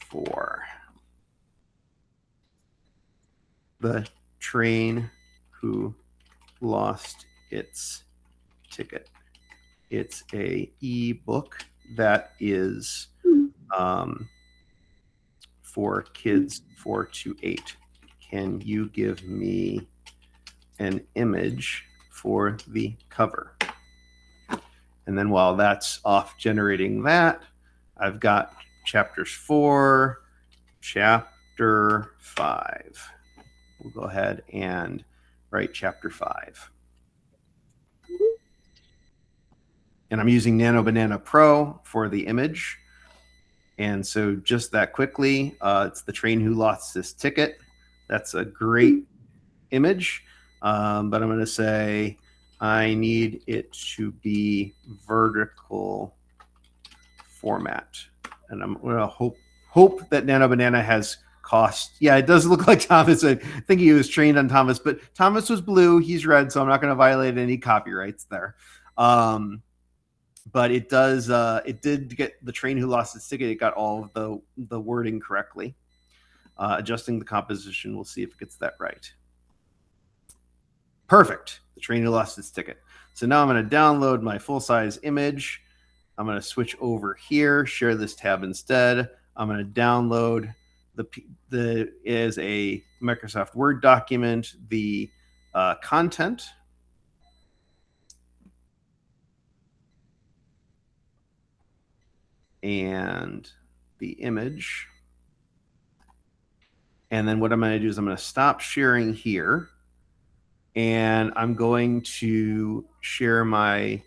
4. The train who lost its ticket. It's a ebook that is for kids 4 to 8. Can you give me an image for the cover? And then while that's off generating that, I've got chapters 4, chapter 5. We'll go ahead and write chapter 5. And I'm using Nano Banana Pro for the image. And so just that quickly, it's the train who lost this ticket. That's a great image. But I'm going to say I need it to be vertical format. And I'm going to hope that Nano Banana has cost. Yeah, it does look like Thomas. I think he was trained on Thomas, but Thomas was blue. He's red, so I'm not going to violate any copyrights there. But it does. It did get the train who lost its ticket. It got all of the wording correctly. Adjusting the composition, we'll see if it gets that right. Perfect. The train who lost its ticket. So now I'm going to download my full-size image. I'm going to switch over here, share this tab instead. I'm going to download the is a Microsoft Word document, the content. And the image. And then what I'm going to do is I'm going to stop sharing here. And I'm going to share my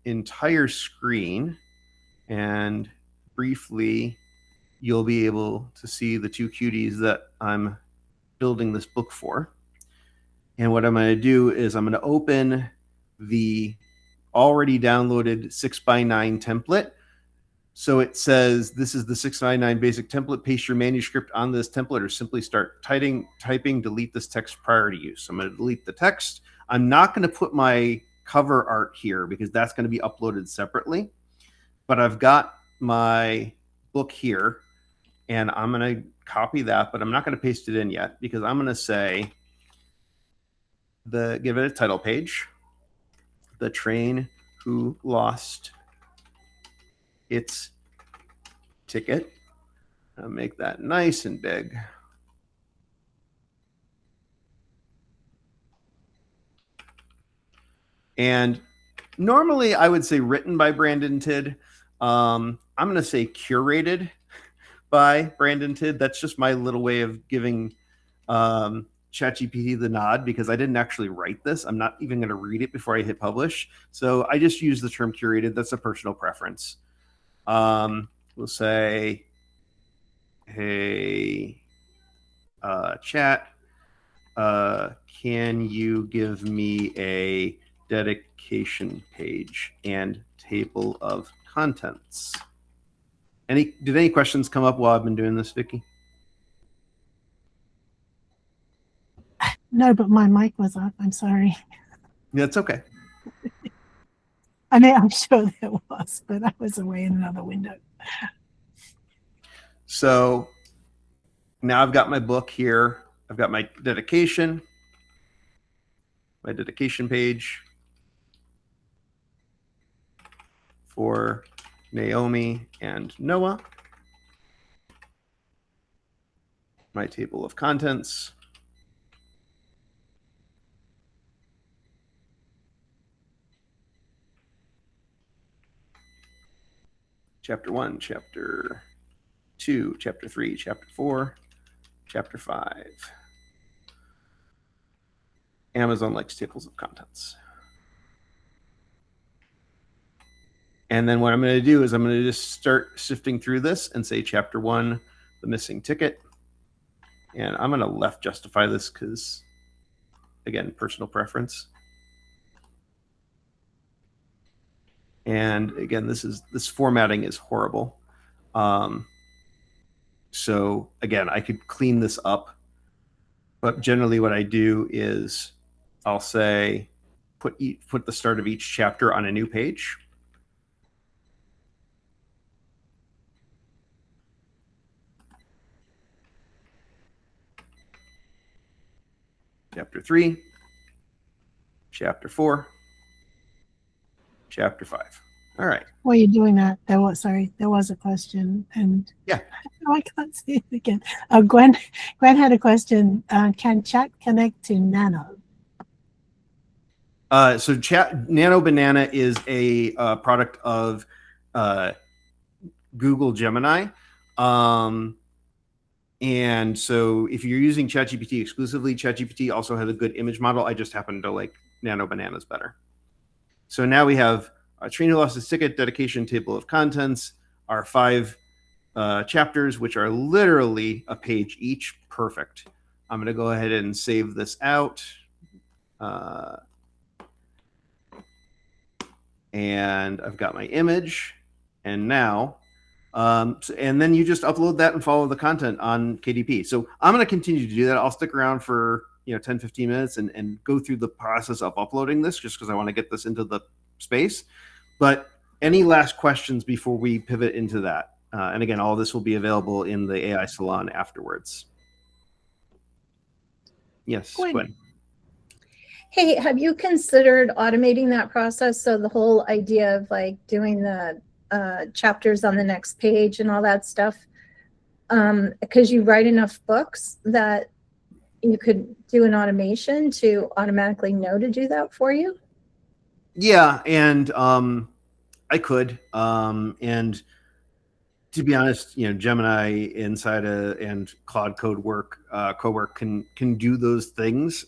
entire screen. And briefly, you'll be able to see the 2 cuties that I'm building this book for. And what I'm going to do is I'm going to open the already downloaded 6x9 template. So it says, this is the 6x9 basic template. Paste your manuscript on this template or simply start typing, delete this text prior to use. So I'm going to delete the text. I'm not going to put my cover art here because that's going to be uploaded separately. But I've got my book here and I'm going to copy that, but I'm not going to paste it in yet because I'm going to say, give it a title page, The Train Who Lost Its Ticket. I'll make that nice and big. And normally I would say written by Brandon Tidd. I'm going to say curated by Brandon Tidd. That's just my little way of giving ChatGPT the nod because I didn't actually write this. I'm not even going to read it before I hit publish. So I just use the term curated. That's a personal preference. We'll say, hey, chat, can you give me a dedication page and table of contents? Did any questions come up while I've been doing this, Vicky? No, but my mic was off. I'm sorry. That's okay. I mean, I'm sure there was, but I was away in another window. So now I've got my book here. I've got my dedication page for Naomi and Noah. My table of contents. Chapter 1, Chapter 2, Chapter 3, Chapter 4, Chapter 5. Amazon likes tables of contents. And then what I'm going to do is I'm going to just start sifting through this and say Chapter 1, the missing ticket. And I'm going to left justify this because, again, personal preference. And again, this formatting is horrible. So again, I could clean this up, but generally what I do is I'll say, put the start of each chapter on a new page. Chapter 3, Chapter 4, Chapter 5. All right. While you're doing that, there was a question, and Yeah. I can't see it again. Gwen had a question. Can chat connect to Nano? So Nano Banana is a product of Google Gemini. And so if you're using ChatGPT exclusively, ChatGPT also has a good image model. I just happen to like Nano Bananas better. So now we have a train who lost his ticket, dedication, table of contents, our 5 chapters, which are literally a page each. Perfect. I'm going to go ahead and save this out. And I've got my image. And now, and then you just upload that and follow the content on KDP. So I'm going to continue to do that. I'll stick around for 10, 15 minutes and go through the process of uploading this just because I want to get this into the space. But any last questions before we pivot into that? And again, all this will be available in the AI Salon afterwards. Yes, Gwen. Hey, have you considered automating that process? So the whole idea of like doing the chapters on the next page and all that stuff, because you write enough books that you could do an automation to automatically know to do that for you? Yeah, and I could. And to be honest, Gemini inside and Claude Cowork can do those things.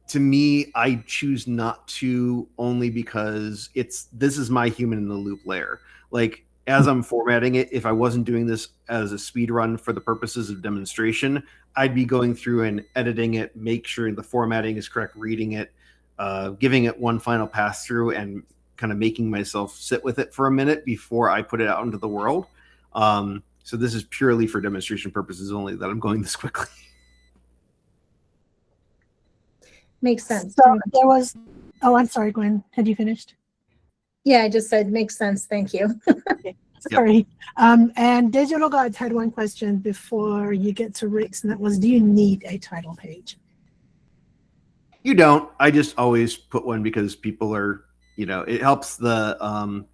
To me, I choose not to, only because this is my human in the loop layer. Like, as I'm formatting it, if I wasn't doing this as a speed run for the purposes of demonstration, I'd be going through and editing it, make sure the formatting is correct, reading it, giving it one final pass through, and kind of making myself sit with it for a minute before I put it out into the world. So this is purely for demonstration purposes only that I'm going this quickly. Makes sense. So there was, I'm sorry, Gwen, had you finished? Yeah, I just said makes sense. Thank you. Okay. Sorry. And Digital Guides had one question before you get to Rick's, and that was, do you need a title page? You don't. I just always put one because people are, it helps the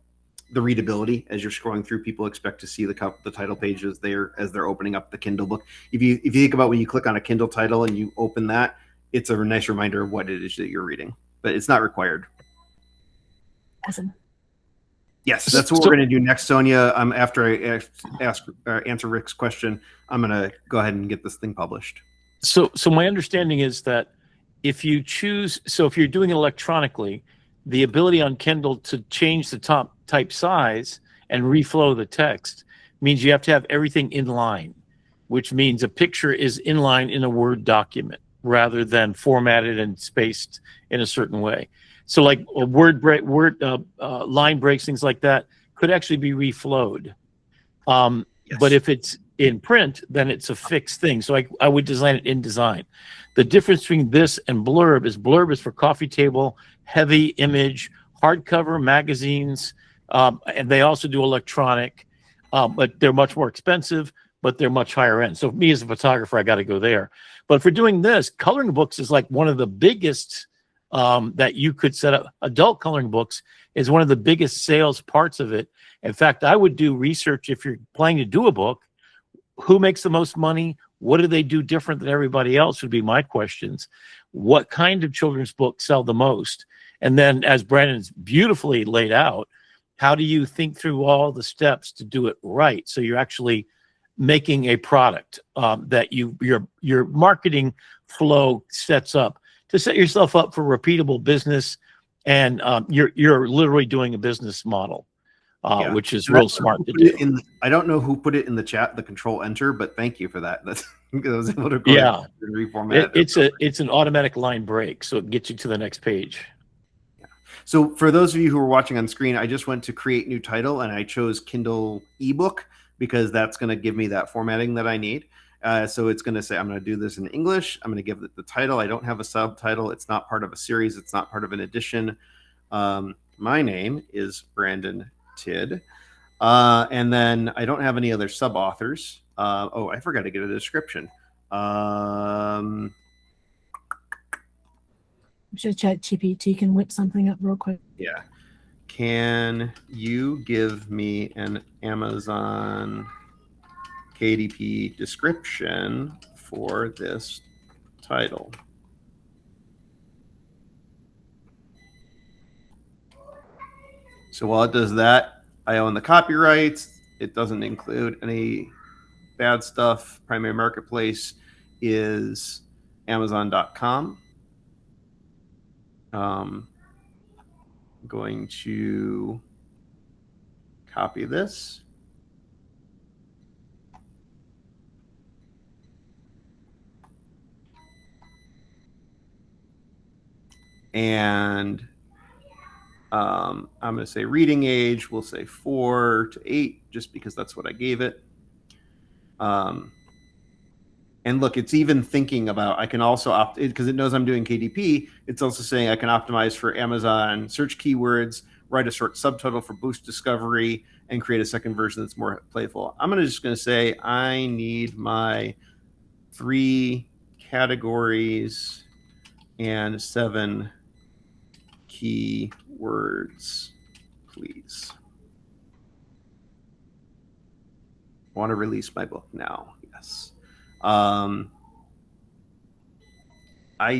readability as you're scrolling through. People expect to see the title page as they're opening up the Kindle book. If you think about when you click on a Kindle title and you open that, it's a nice reminder of what it is that you're reading, but it's not required. Awesome. Yes, that's what we're going to do next, Sonia. After I answer Rick's question, I'm going to go ahead and get this thing published. So my understanding is that if you're doing it electronically, the ability on Kindle to change the top type size and reflow the text means you have to have everything in line, which means a picture is in line in a Word document rather than formatted and spaced in a certain way. So like a line breaks, things like that could actually be reflowed. Yes. But if it's in print, then it's a fixed thing. So I would design it in design. The difference between this and blurb is for coffee table, heavy image, hardcover magazines, and they also do electronic, but they're much more expensive, but they're much higher end. So me as a photographer, I got to go there. But for doing this, coloring books is like one of the biggest that you could set up. Adult coloring books is one of the biggest sales parts of it. In fact, I would do research if you're planning to do a book. Who makes the most money? What do they do different than everybody else would be my questions. What kind of children's books sell the most? And then, as Brandon's beautifully laid out, how do you think through all the steps to do it right? So you're actually making a product that your marketing flow sets up to set yourself up for repeatable business, and you're literally doing a business model, which is real smart to do. I don't know who put it in the chat, the Control Enter, but thank you for that. That's I was able to reformat it. It's an automatic line break, so it gets you to the next page. So for those of you who are watching on screen, I just went to create new title and I chose Kindle ebook because that's going to give me that formatting that I need. So it's going to say, I'm going to do this in English. I'm going to give it the title. I don't have a subtitle. It's not part of a series. It's not part of an edition. My name is Brandon Tidd. And then I don't have any other sub-authors. I forgot to get a description. Um, I'm sure ChatGPT can whip something up real quick. yeah. Can you give me an Amazon KDP description for this title? So while it does that, I own the copyrights. It doesn't include any bad stuff. Primary marketplace is Amazon.com. I'm going to copy this. And I'm going to say reading age. We'll say 4 to 8, just because that's what I gave it. And look, it's even thinking about, I can also opt, because it knows I'm doing KDP, it's also saying I can optimize for Amazon search keywords, write a short subtitle for boost discovery, and create a second version that's more playful. I'm just going to say I need my 3 categories and 7 keywords, please. I want to release my book now. Yes. I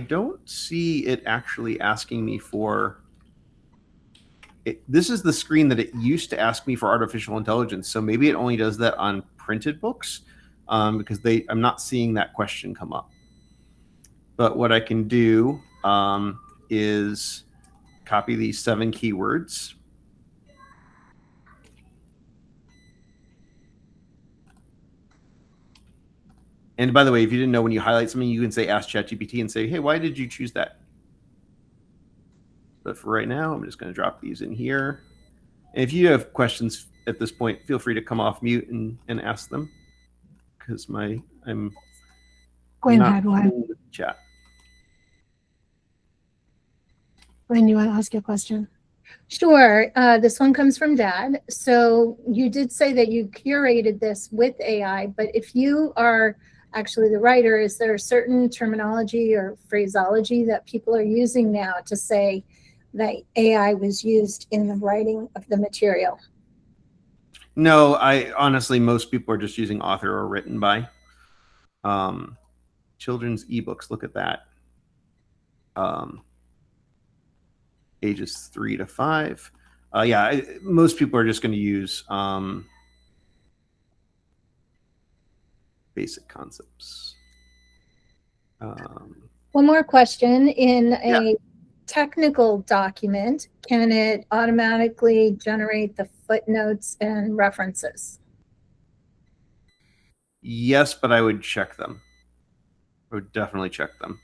don't see it actually asking me for it. This is the screen that it used to ask me for artificial intelligence. So maybe it only does that on printed books, because I'm not seeing that question come up. But what I can do is copy these 7 keywords. And by the way, if you didn't know, when you highlight something, you can say ask ChatGPT and say, hey, why did you choose that? But for right now, I'm just going to drop these in here. And if you have questions at this point, feel free to come off mute and ask them, because I'm Gwen not had one. in the chat. Gwen, you want to ask your question? Sure. This one comes from Dad. So you did say that you curated this with AI, but if you are actually the writer, is there a certain terminology or phraseology that people are using now to say that AI was used in the writing of the material? No, I honestly, most people are just using author or written by. Children's ebooks, look at that. Ages 3 to 5. Yeah, most people are just going to use basic concepts. One more question. In a technical document, can it automatically generate the footnotes and references? Yes, but I would check them. I would definitely check them.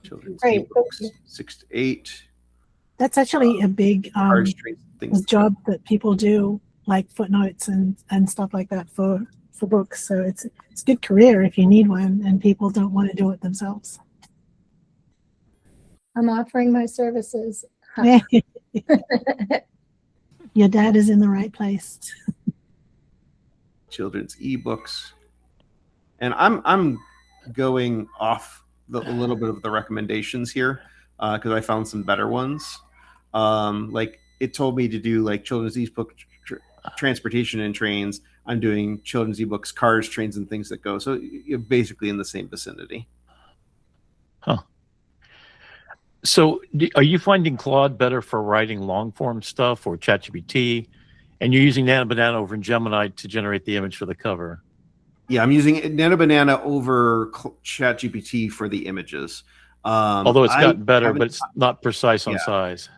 Children's Great. ebooks, 6 to 8. That's actually a big things. job that people do, like footnotes and stuff like that for books. So it's a good career if you need one, and people don't want to do it themselves. I'm offering my services. Your dad is in the right place. Children's ebooks, and I'm going off a little bit of the recommendations here because I found some better ones. Like it told me to do like children's ebook transportation and trains. I'm doing children's ebooks, cars, trains, and things that go. So you're basically in the same vicinity. Huh. So are you finding Claude better for writing long form stuff, or ChatGPT? And you're using Nano Banana over in Gemini to generate the image for the cover? Yeah, I'm using Nano Banana over ChatGPT for the images. Although it's gotten better, but it's not precise on size.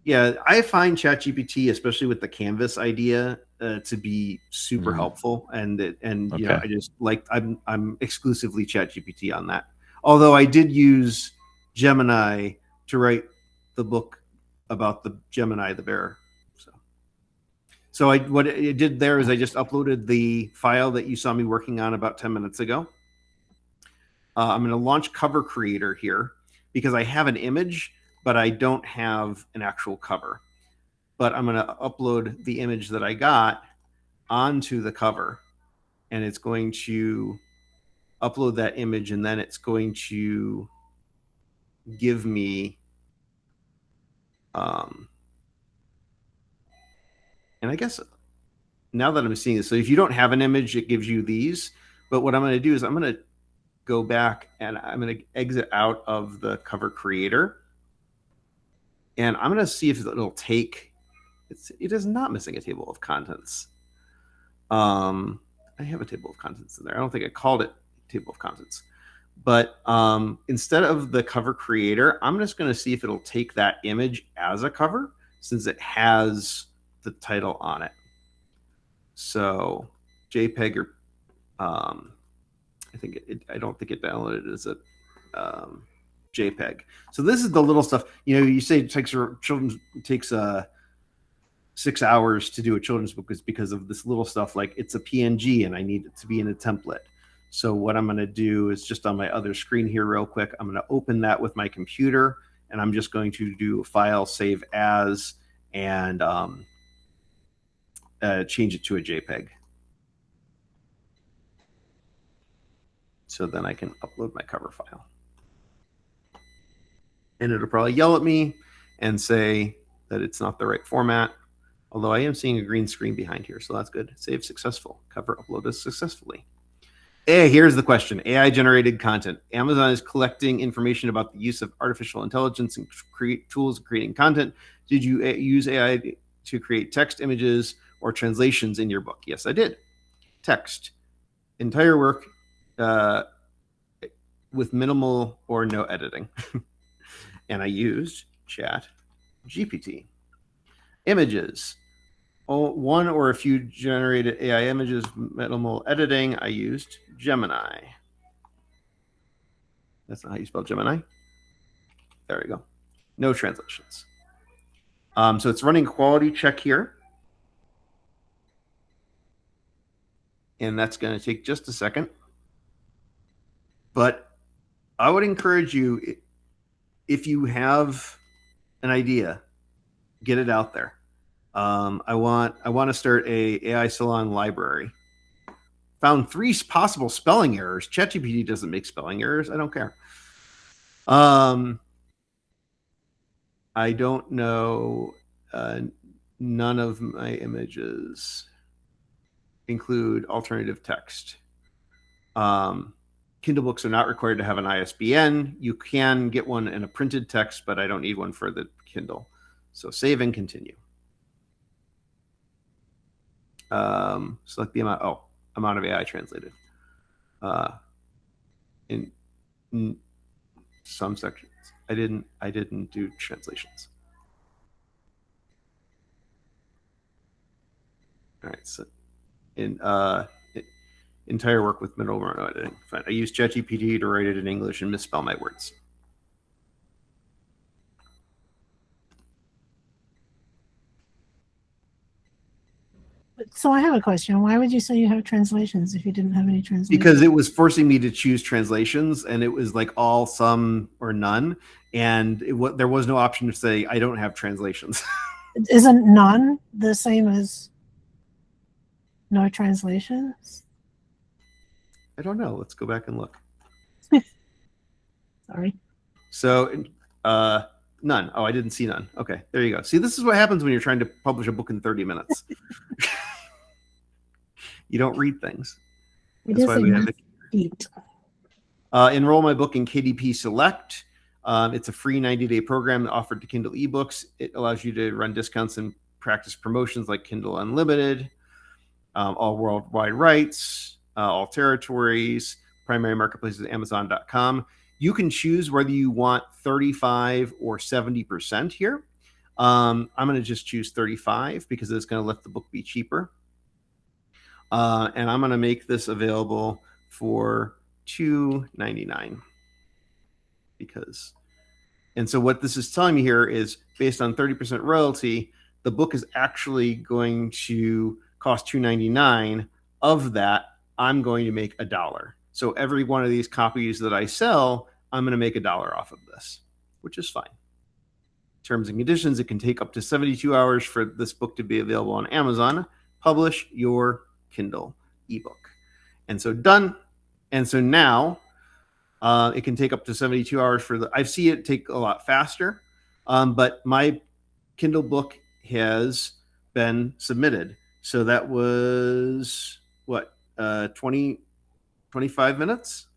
Yeah, I find ChatGPT, especially with the canvas idea, to be super helpful, and you know, I just like I'm exclusively ChatGPT on that. Although I did use Gemini to write the book about the Gemini the bear. So what I did there is I just uploaded the file that you saw me working on about 10 minutes ago. I'm going to launch Cover Creator here because I have an image, but I don't have an actual cover. But I'm going to upload the image that I got onto the cover, and it's going to upload that image, and then it's going to give me, and I guess now that I'm seeing this, so if you don't have an image, it gives you these. But what I'm going to do is I'm going to go back and I'm going to exit out of the cover creator. And I'm going to see if it'll take, it is not missing a table of contents. I have a table of contents in there. I don't think I called it table of contents. But instead of the cover creator, I'm just going to see if it'll take that image as a cover since it has the title on it. So JPEG or I don't think it downloaded as a JPEG. So this is the little stuff. You know, you say it takes 6 hours to do a children's book is because of this little stuff like it's a PNG and I need it to be in a template. So what I'm going to do is just on my other screen here real quick, I'm going to open that with my computer and I'm just going to do file save as and change it to a JPEG. So then I can upload my cover file. And it'll probably yell at me and say that it's not the right format. Although I am seeing a green screen behind here, so that's good. Save successful. Cover uploaded successfully. Hey, here's the question. AI generated content. Amazon is collecting information about the use of artificial intelligence and tools in creating content. Did you use AI to create text, images, or translations in your book? Yes, I did. Text. Entire work with minimal or no editing. And I used Chat GPT. Images. One or a few generated AI images, minimal editing. I used Gemini. That's not how you spell Gemini. There we go. No translations. So it's running quality check here. And that's going to take just a second. But I would encourage you, if you have an idea, get it out there. I want to start a AI Salon library. Found 3 possible spelling errors. ChatGPT doesn't make spelling errors. I don't care. I don't know. None of my images include alternative text. Kindle books are not required to have an ISBN. You can get one in a printed text, but I don't need one for the Kindle. So save and continue. Select the amount of AI translated. In some sections, I didn't do translations. All right, so in entire work with minimal or no editing. Fine. I used ChatGPT to write it in English and misspell my words. So I have a question. Why would you say you have translations if you didn't have any translations? Because it was forcing me to choose translations, and it was like all, some, or none. And there was no option to say, I don't have translations. Isn't none the same as no translations? I don't know. Let's go back and look. Sorry. So none. Oh, I didn't see none. Okay, there you go. See, this is what happens when you're trying to publish a book in 30 minutes. You don't read things. That's why we have it. Enroll my book in KDP Select. It's a free 90-day program offered to Kindle eBooks. It allows you to run discounts and practice promotions like Kindle Unlimited, all worldwide rights, all territories, primary marketplaces, Amazon.com. You can choose whether you want 35 or 70% here. I'm going to just choose 35 because it's going to let the book be cheaper. And I'm going to make this available for $2.99 because, and so what this is telling me here is based on 30% royalty, the book is actually going to cost $2.99. Of that, I'm going to make $1. So every one of these copies that I sell, I'm going to make $1 off of this, which is fine. Terms and conditions, it can take up to 72 hours for this book to be available on Amazon. Publish your Kindle ebook. And so done. And so now it can take up to 72 hours for the, I see it take a lot faster, but my Kindle book has been submitted. So that was what, 25 minutes,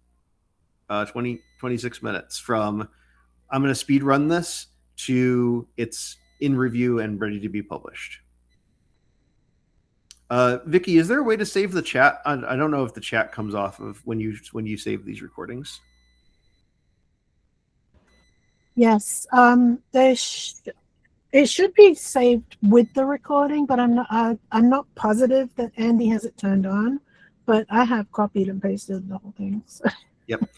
26 minutes from I'm going to speed run this to it's in review and ready to be published. Vicky, is there a way to save the chat? I don't know if the chat comes off of when you save these recordings. Yes, it should be saved with the recording, but I'm not positive that Andy has it turned on. But I have copied and pasted the whole thing. So. Yep.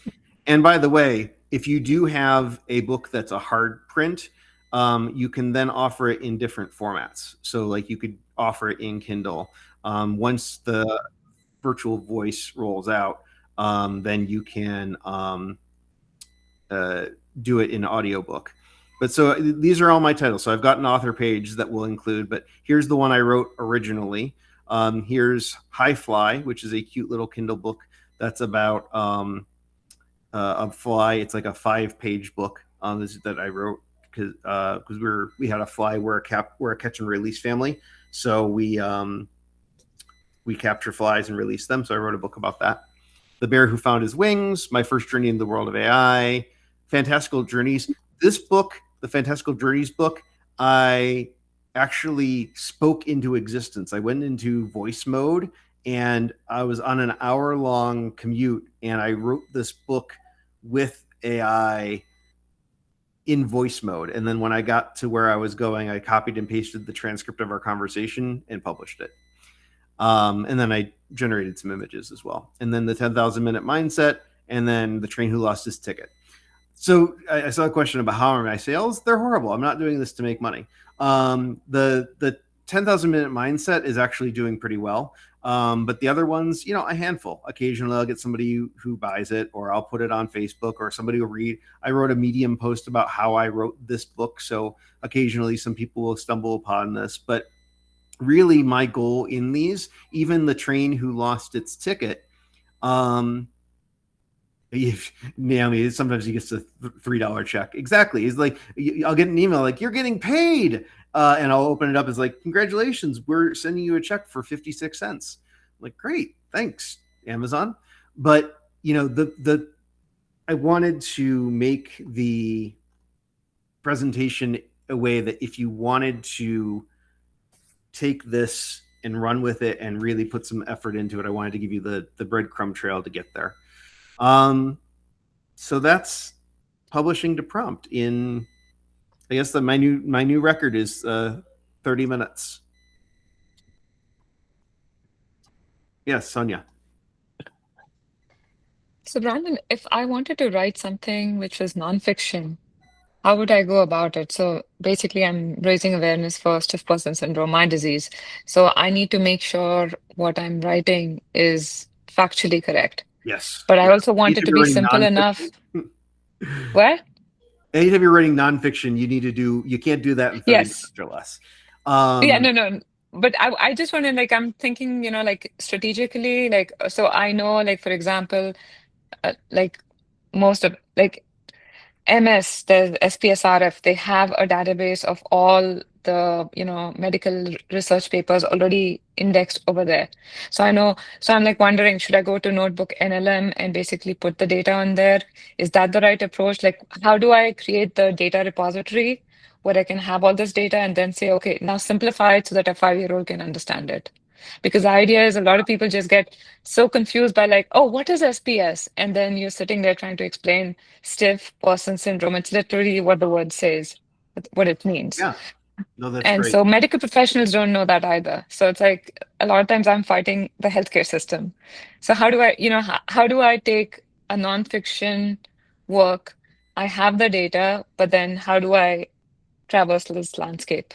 And by the way, if you do have a book that's a hard print, you can then offer it in different formats. So like you could offer it in Kindle. Once the virtual voice rolls out, then you can do it in audiobook. But so these are all my titles. So I've got an author page that will include, but here's the one I wrote originally. Here's High Fly, which is a cute little Kindle book that's about a fly. It's like a 5-page book that I wrote because we had a fly. We're a catch and release family, so we capture flies and release them. So I wrote a book about that. The Bear Who Found His Wings, My First Journey in the World of AI, Fantastical Journeys. This book, the Fantastical Journeys book, I actually spoke into existence. I went into voice mode and I was on an hour-long commute and I wrote this book with AI in voice mode. And then when I got to where I was going, I copied and pasted the transcript of our conversation and published it. And then I generated some images as well. And then the 10,000 minute mindset, and then the train who lost his ticket. So I saw a question about how are my sales? They're horrible. I'm not doing this to make money. The 10,000 minute mindset is actually doing pretty well. But the other ones, a handful. Occasionally I'll get somebody who buys it, or I'll put it on Facebook, or somebody will read. I wrote a Medium post about how I wrote this book. So occasionally some people will stumble upon this, but really my goal in these, even the train who lost its ticket, Naomi, sometimes he gets a $3 check. Exactly. He's like, I'll get an email like, you're getting paid. And I'll open it up. It's like, congratulations, we're sending you a check for 56 cents. I'm like, great, thanks, Amazon. But I wanted to make the presentation a way that if you wanted to take this and run with it and really put some effort into it, I wanted to give you the breadcrumb trail to get there. So that's publishing to prompt in, I guess my new record is 30 minutes. Yes, Sonia. So Brandon, if I wanted to write something which was nonfiction, how would I go about it? So basically, I'm raising awareness for stiff person syndrome, my disease. So I need to make sure what I'm writing is factually correct. Yes. But I also want it to be simple enough. What? Anytime you're writing nonfiction, you can't do that in 30 minutes or less. No. But I just want to, I'm thinking, strategically, so I know, for example, most of, MS, the SPSRF, they have a database of all the, medical research papers already indexed over there. So I'm wondering, should I go to Notebook NLM and basically put the data on there? Is that the right approach? How do I create the data repository where I can have all this data and then say, okay, now simplify it so that a 5-year-old can understand it? Because the idea is a lot of people just get so confused by oh, what is SPS? And then you're sitting there trying to explain stiff person syndrome. It's literally what the word says, what it means. Yeah. No, that's and great. So medical professionals don't know that either. So it's a lot of times I'm fighting the healthcare system. So how do I, how do I take a nonfiction work? I have the data, but then how do I traverse this landscape?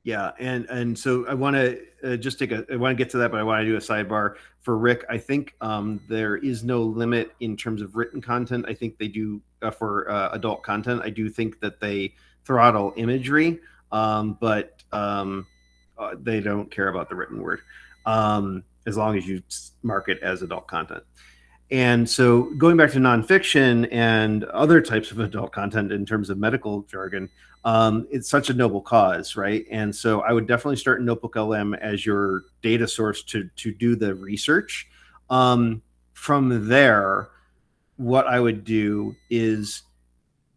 Yeah, and so I want to I want to get to that, but I want to do a sidebar for Rick. I think there is no limit in terms of written content. I think they do for adult content. I do think that they throttle imagery, but they don't care about the written word. as long as you mark it as adult content. And so going back to nonfiction and other types of adult content in terms of medical jargon, it's such a noble cause, right? And so I would definitely start Notebook LM as your data source to do the research. From there, what I would do is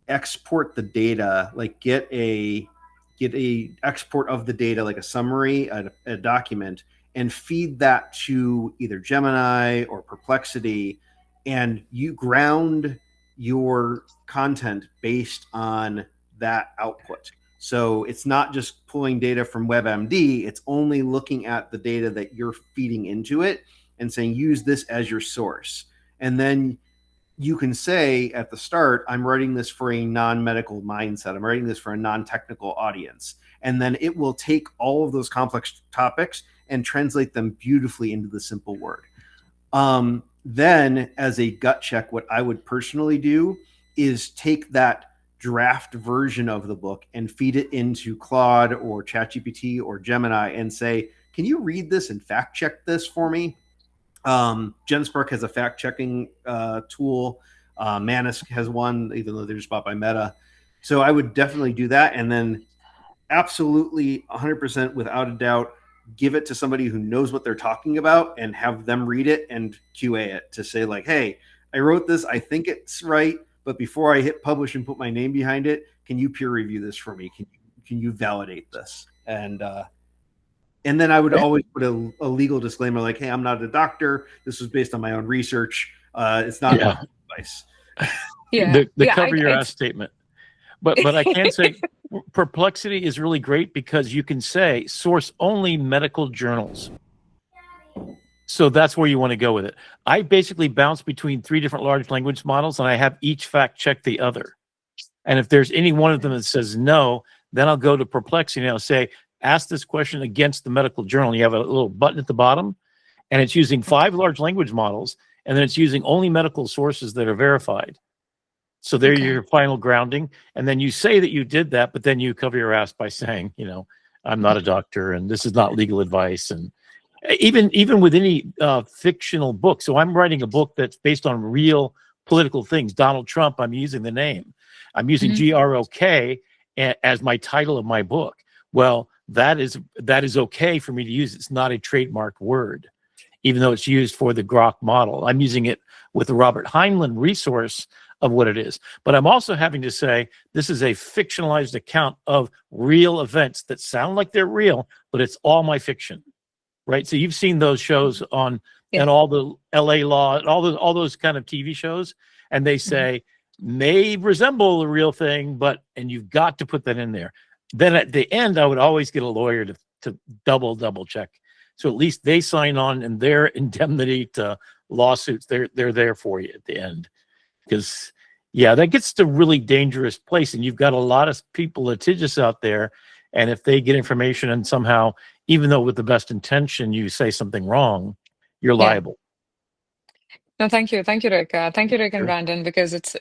export the data, like get a export of the data, like a summary, a document, and feed that to either Gemini or Perplexity, and you ground your content based on that output. So it's not just pulling data from WebMD, it's only looking at the data that you're feeding into it and saying, use this as your source. And then you can say at the start, I'm writing this for a non-medical mindset. I'm writing this for a non-technical audience. And then it will take all of those complex topics and translate them beautifully into the simple word. Then as a gut check, what I would personally do is take that draft version of the book and feed it into Claude or ChatGPT or Gemini and say, can you read this and fact check this for me? GenSpark has a fact checking tool. Manus has one, even though they're just bought by Meta. So I would definitely do that. And then absolutely 100% without a doubt, give it to somebody who knows what they're talking about and have them read it and QA it to say like, hey, I wrote this, I think it's right, but before I hit publish and put my name behind it, can you peer review this for me? Can you validate this? And then I would always put a legal disclaimer like, hey, I'm not a doctor. This was based on my own research. It's not advice. The cover your ass statement. But I can say Perplexity is really great because you can say source only medical journals. So that's where you want to go with it. I basically bounce between 3 different large language models, and I have each fact check the other. And if there's any one of them that says no, then I'll go to Perplexity and I'll say, ask this question against the medical journal. You have a little button at the bottom, and it's using 5 large language models, and then it's using only medical sources that are verified. So there's your final grounding. And then you say that you did that, but then you cover your ass by saying, I'm not a doctor and this is not legal advice. And even with any fictional book. So I'm writing a book that's based on real political things. Donald Trump, I'm using the name. I'm using GROK as my title of my book. Well, that is okay for me to use. It's not a trademark word, even though it's used for the Grok model. I'm using it with the Robert Heinlein resource of what it is. But I'm also having to say this is a fictionalized account of real events that sound like they're real, but it's all my fiction, right? So you've seen those shows on and all the LA Law, all those kind of TV shows, and they say may resemble the real thing, and you've got to put that in there. Then at the end, I would always get a lawyer to double check. So at least they sign on and their indemnity to lawsuits, they're there for you at the end. Because, that gets to a really dangerous place. And you've got a lot of people litigious out there. And if they get information and somehow, even though with the best intention, you say something wrong, you're liable. No, thank you. Thank you, Rick. Thank you, Rick and Brandon, because it's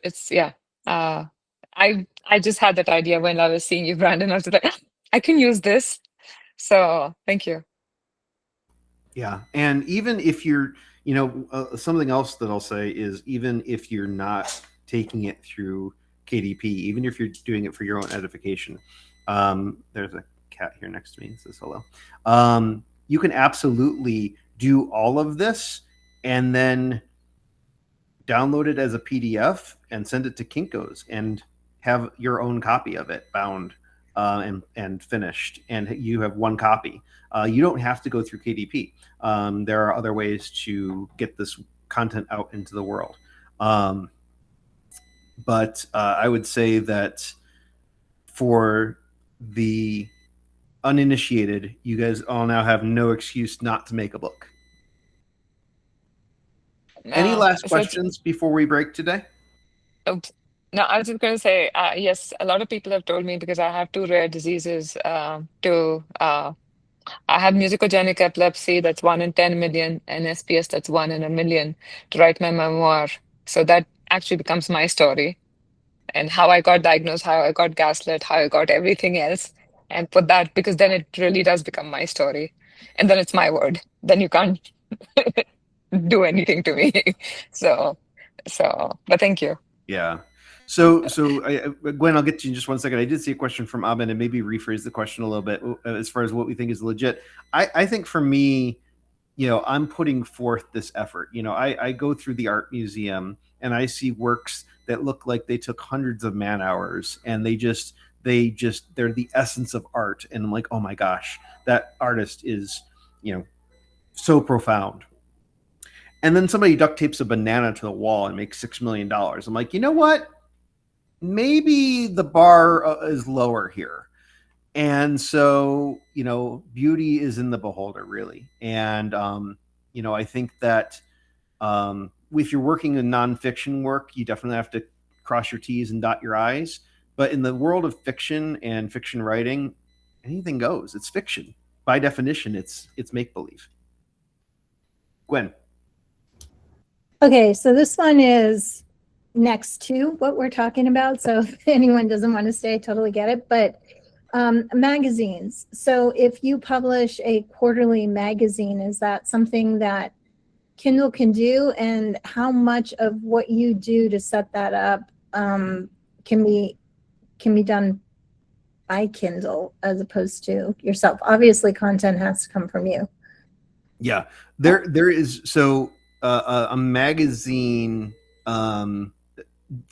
I just had that idea when I was seeing you, Brandon. I was like, I can use this. So thank you. Yeah. And even if you're, something else that I'll say is even if you're not taking it through KDP, even if you're doing it for your own edification, there's a cat here next to me. It says hello. You can absolutely do all of this and then download it as a PDF and send it to Kinko's and have your own copy of it bound and finished, and you have one copy. You don't have to go through KDP. There are other ways to get this content out into the world. But I would say that for the uninitiated, you guys all now have no excuse not to make a book. Any last questions before we break today? Oops. No, I was just going to say, yes, a lot of people have told me because I have 2 rare diseases I have musicogenic epilepsy, that's 1 in 10 million, and SPS, that's 1 in a million, to write my memoir. So that actually becomes my story and how I got diagnosed, how I got gaslit, how I got everything else, and put that, because then it really does become my story. And then it's my word. Then you can't do anything to me. So, but thank you. Yeah. So Gwen, I'll get to you in just one second. I did see a question from Abin, and maybe rephrase the question a little bit as far as what we think is legit. I think for me, I'm putting forth this effort. I go through the art museum and I see works that look like they took hundreds of man hours, and they're the essence of art. And I'm like, oh my gosh, that artist is, so profound. And then somebody duct tapes a banana to the wall and makes $6 million. I'm like, you know what? Maybe the bar is lower here. And so, beauty is in the beholder, really. And, I think that if you're working in nonfiction work, you definitely have to cross your T's and dot your I's. But in the world of fiction and fiction writing, anything goes. It's fiction. By definition, it's make-believe. Gwen. Okay, so this one is next to what we're talking about. So if anyone doesn't want to stay, I totally get it. But magazines. So if you publish a quarterly magazine, is that something that Kindle can do? And how much of what you do to set that up can be done by Kindle as opposed to yourself? Obviously, content has to come from you. Yeah, there is. So a magazine,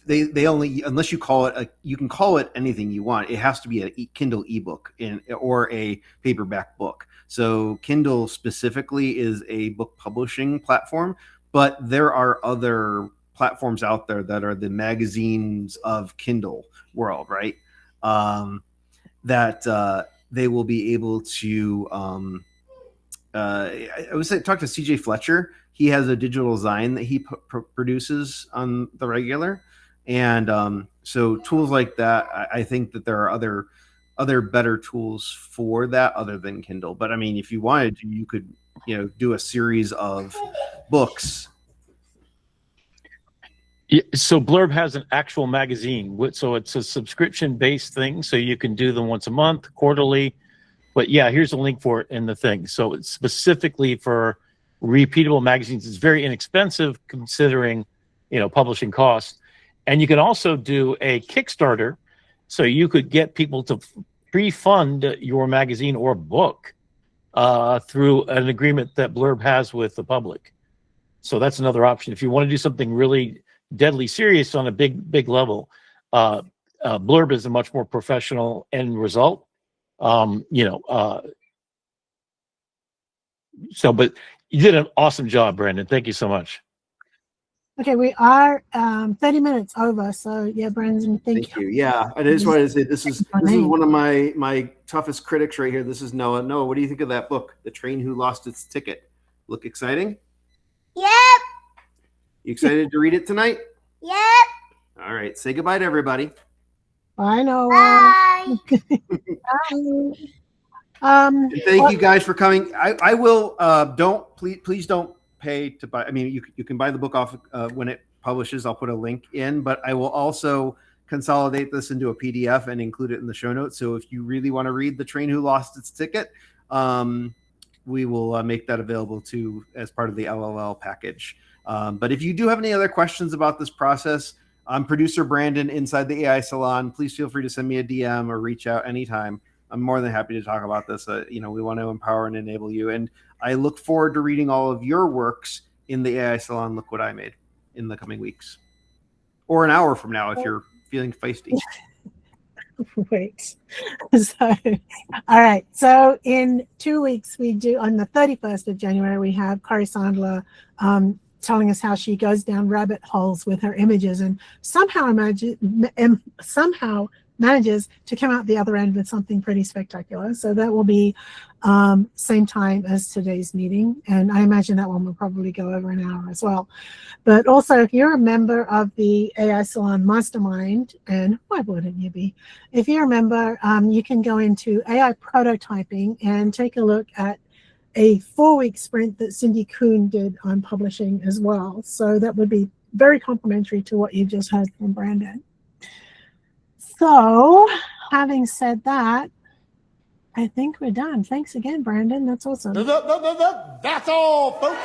they only, unless you call it you can call it anything you want. It has to be a Kindle ebook or a paperback book. So Kindle specifically is a book publishing platform, but there are other platforms out there that are the magazines of Kindle world, right? That they will be able to. I would say talk to CJ Fletcher. He has a digital design that he produces on the regular, and so tools like that. I think that there are other better tools for that other than Kindle. But I mean, if you wanted to, you could do a series of books. Yeah, so Blurb has an actual magazine, so it's a subscription-based thing. So you can do them once a month, quarterly. But yeah, here's a link for it in the thing. So it's specifically for repeatable magazines. It's very inexpensive considering, publishing costs. And you can also do a Kickstarter. So you could get people to pre-fund your magazine or book through an agreement that Blurb has with the public. So that's another option. If you want to do something really deadly serious on a big level, Blurb is a much more professional end result. But you did an awesome job, Brandon. Thank you so much. Okay, we are 30 minutes over. So yeah, Brandon, thank you. Yeah, I just wanted to say this is one of my toughest critics right here. This is Noah. Noah, what do you think of that book, The Train Who Lost Its Ticket? Look exciting? Yep. You excited to read it tonight? Yep. All right, say goodbye to everybody. I know. Bye. And thank you guys for coming. I will please don't pay to buy. I mean, you can buy the book off when it publishes. I'll put a link in, but I will also consolidate this into a PDF and include it in the show notes. So if you really want to read The Train Who Lost Its Ticket, we will make that available too as part of the LLL package. But if you do have any other questions about this process, I'm producer Brandon inside the AI Salon. Please feel free to send me a DM or reach out anytime. I'm more than happy to talk about this. We want to empower and enable you. And I look forward to reading all of your works in the AI Salon Look What I Made in the coming weeks. Or an hour from now if you're feeling feisty. Wait. So, all right. So in 2 weeks, we do, on the 31st of January, we have Corey Sandler telling us how she goes down rabbit holes with her images and somehow manages to come out the other end with something pretty spectacular. So that will be same time as today's meeting. And I imagine that one will probably go over an hour as well. But also, if you're a member of the AI Salon Mastermind, and why wouldn't you be? If you're a member, you can go into AI prototyping and take a look at a 4-week sprint that Cindy Kuhn did on publishing as well. So that would be very complementary to what you just heard from Brandon. So having said that, I think we're done. Thanks again, Brandon. That's awesome. That's all, folks.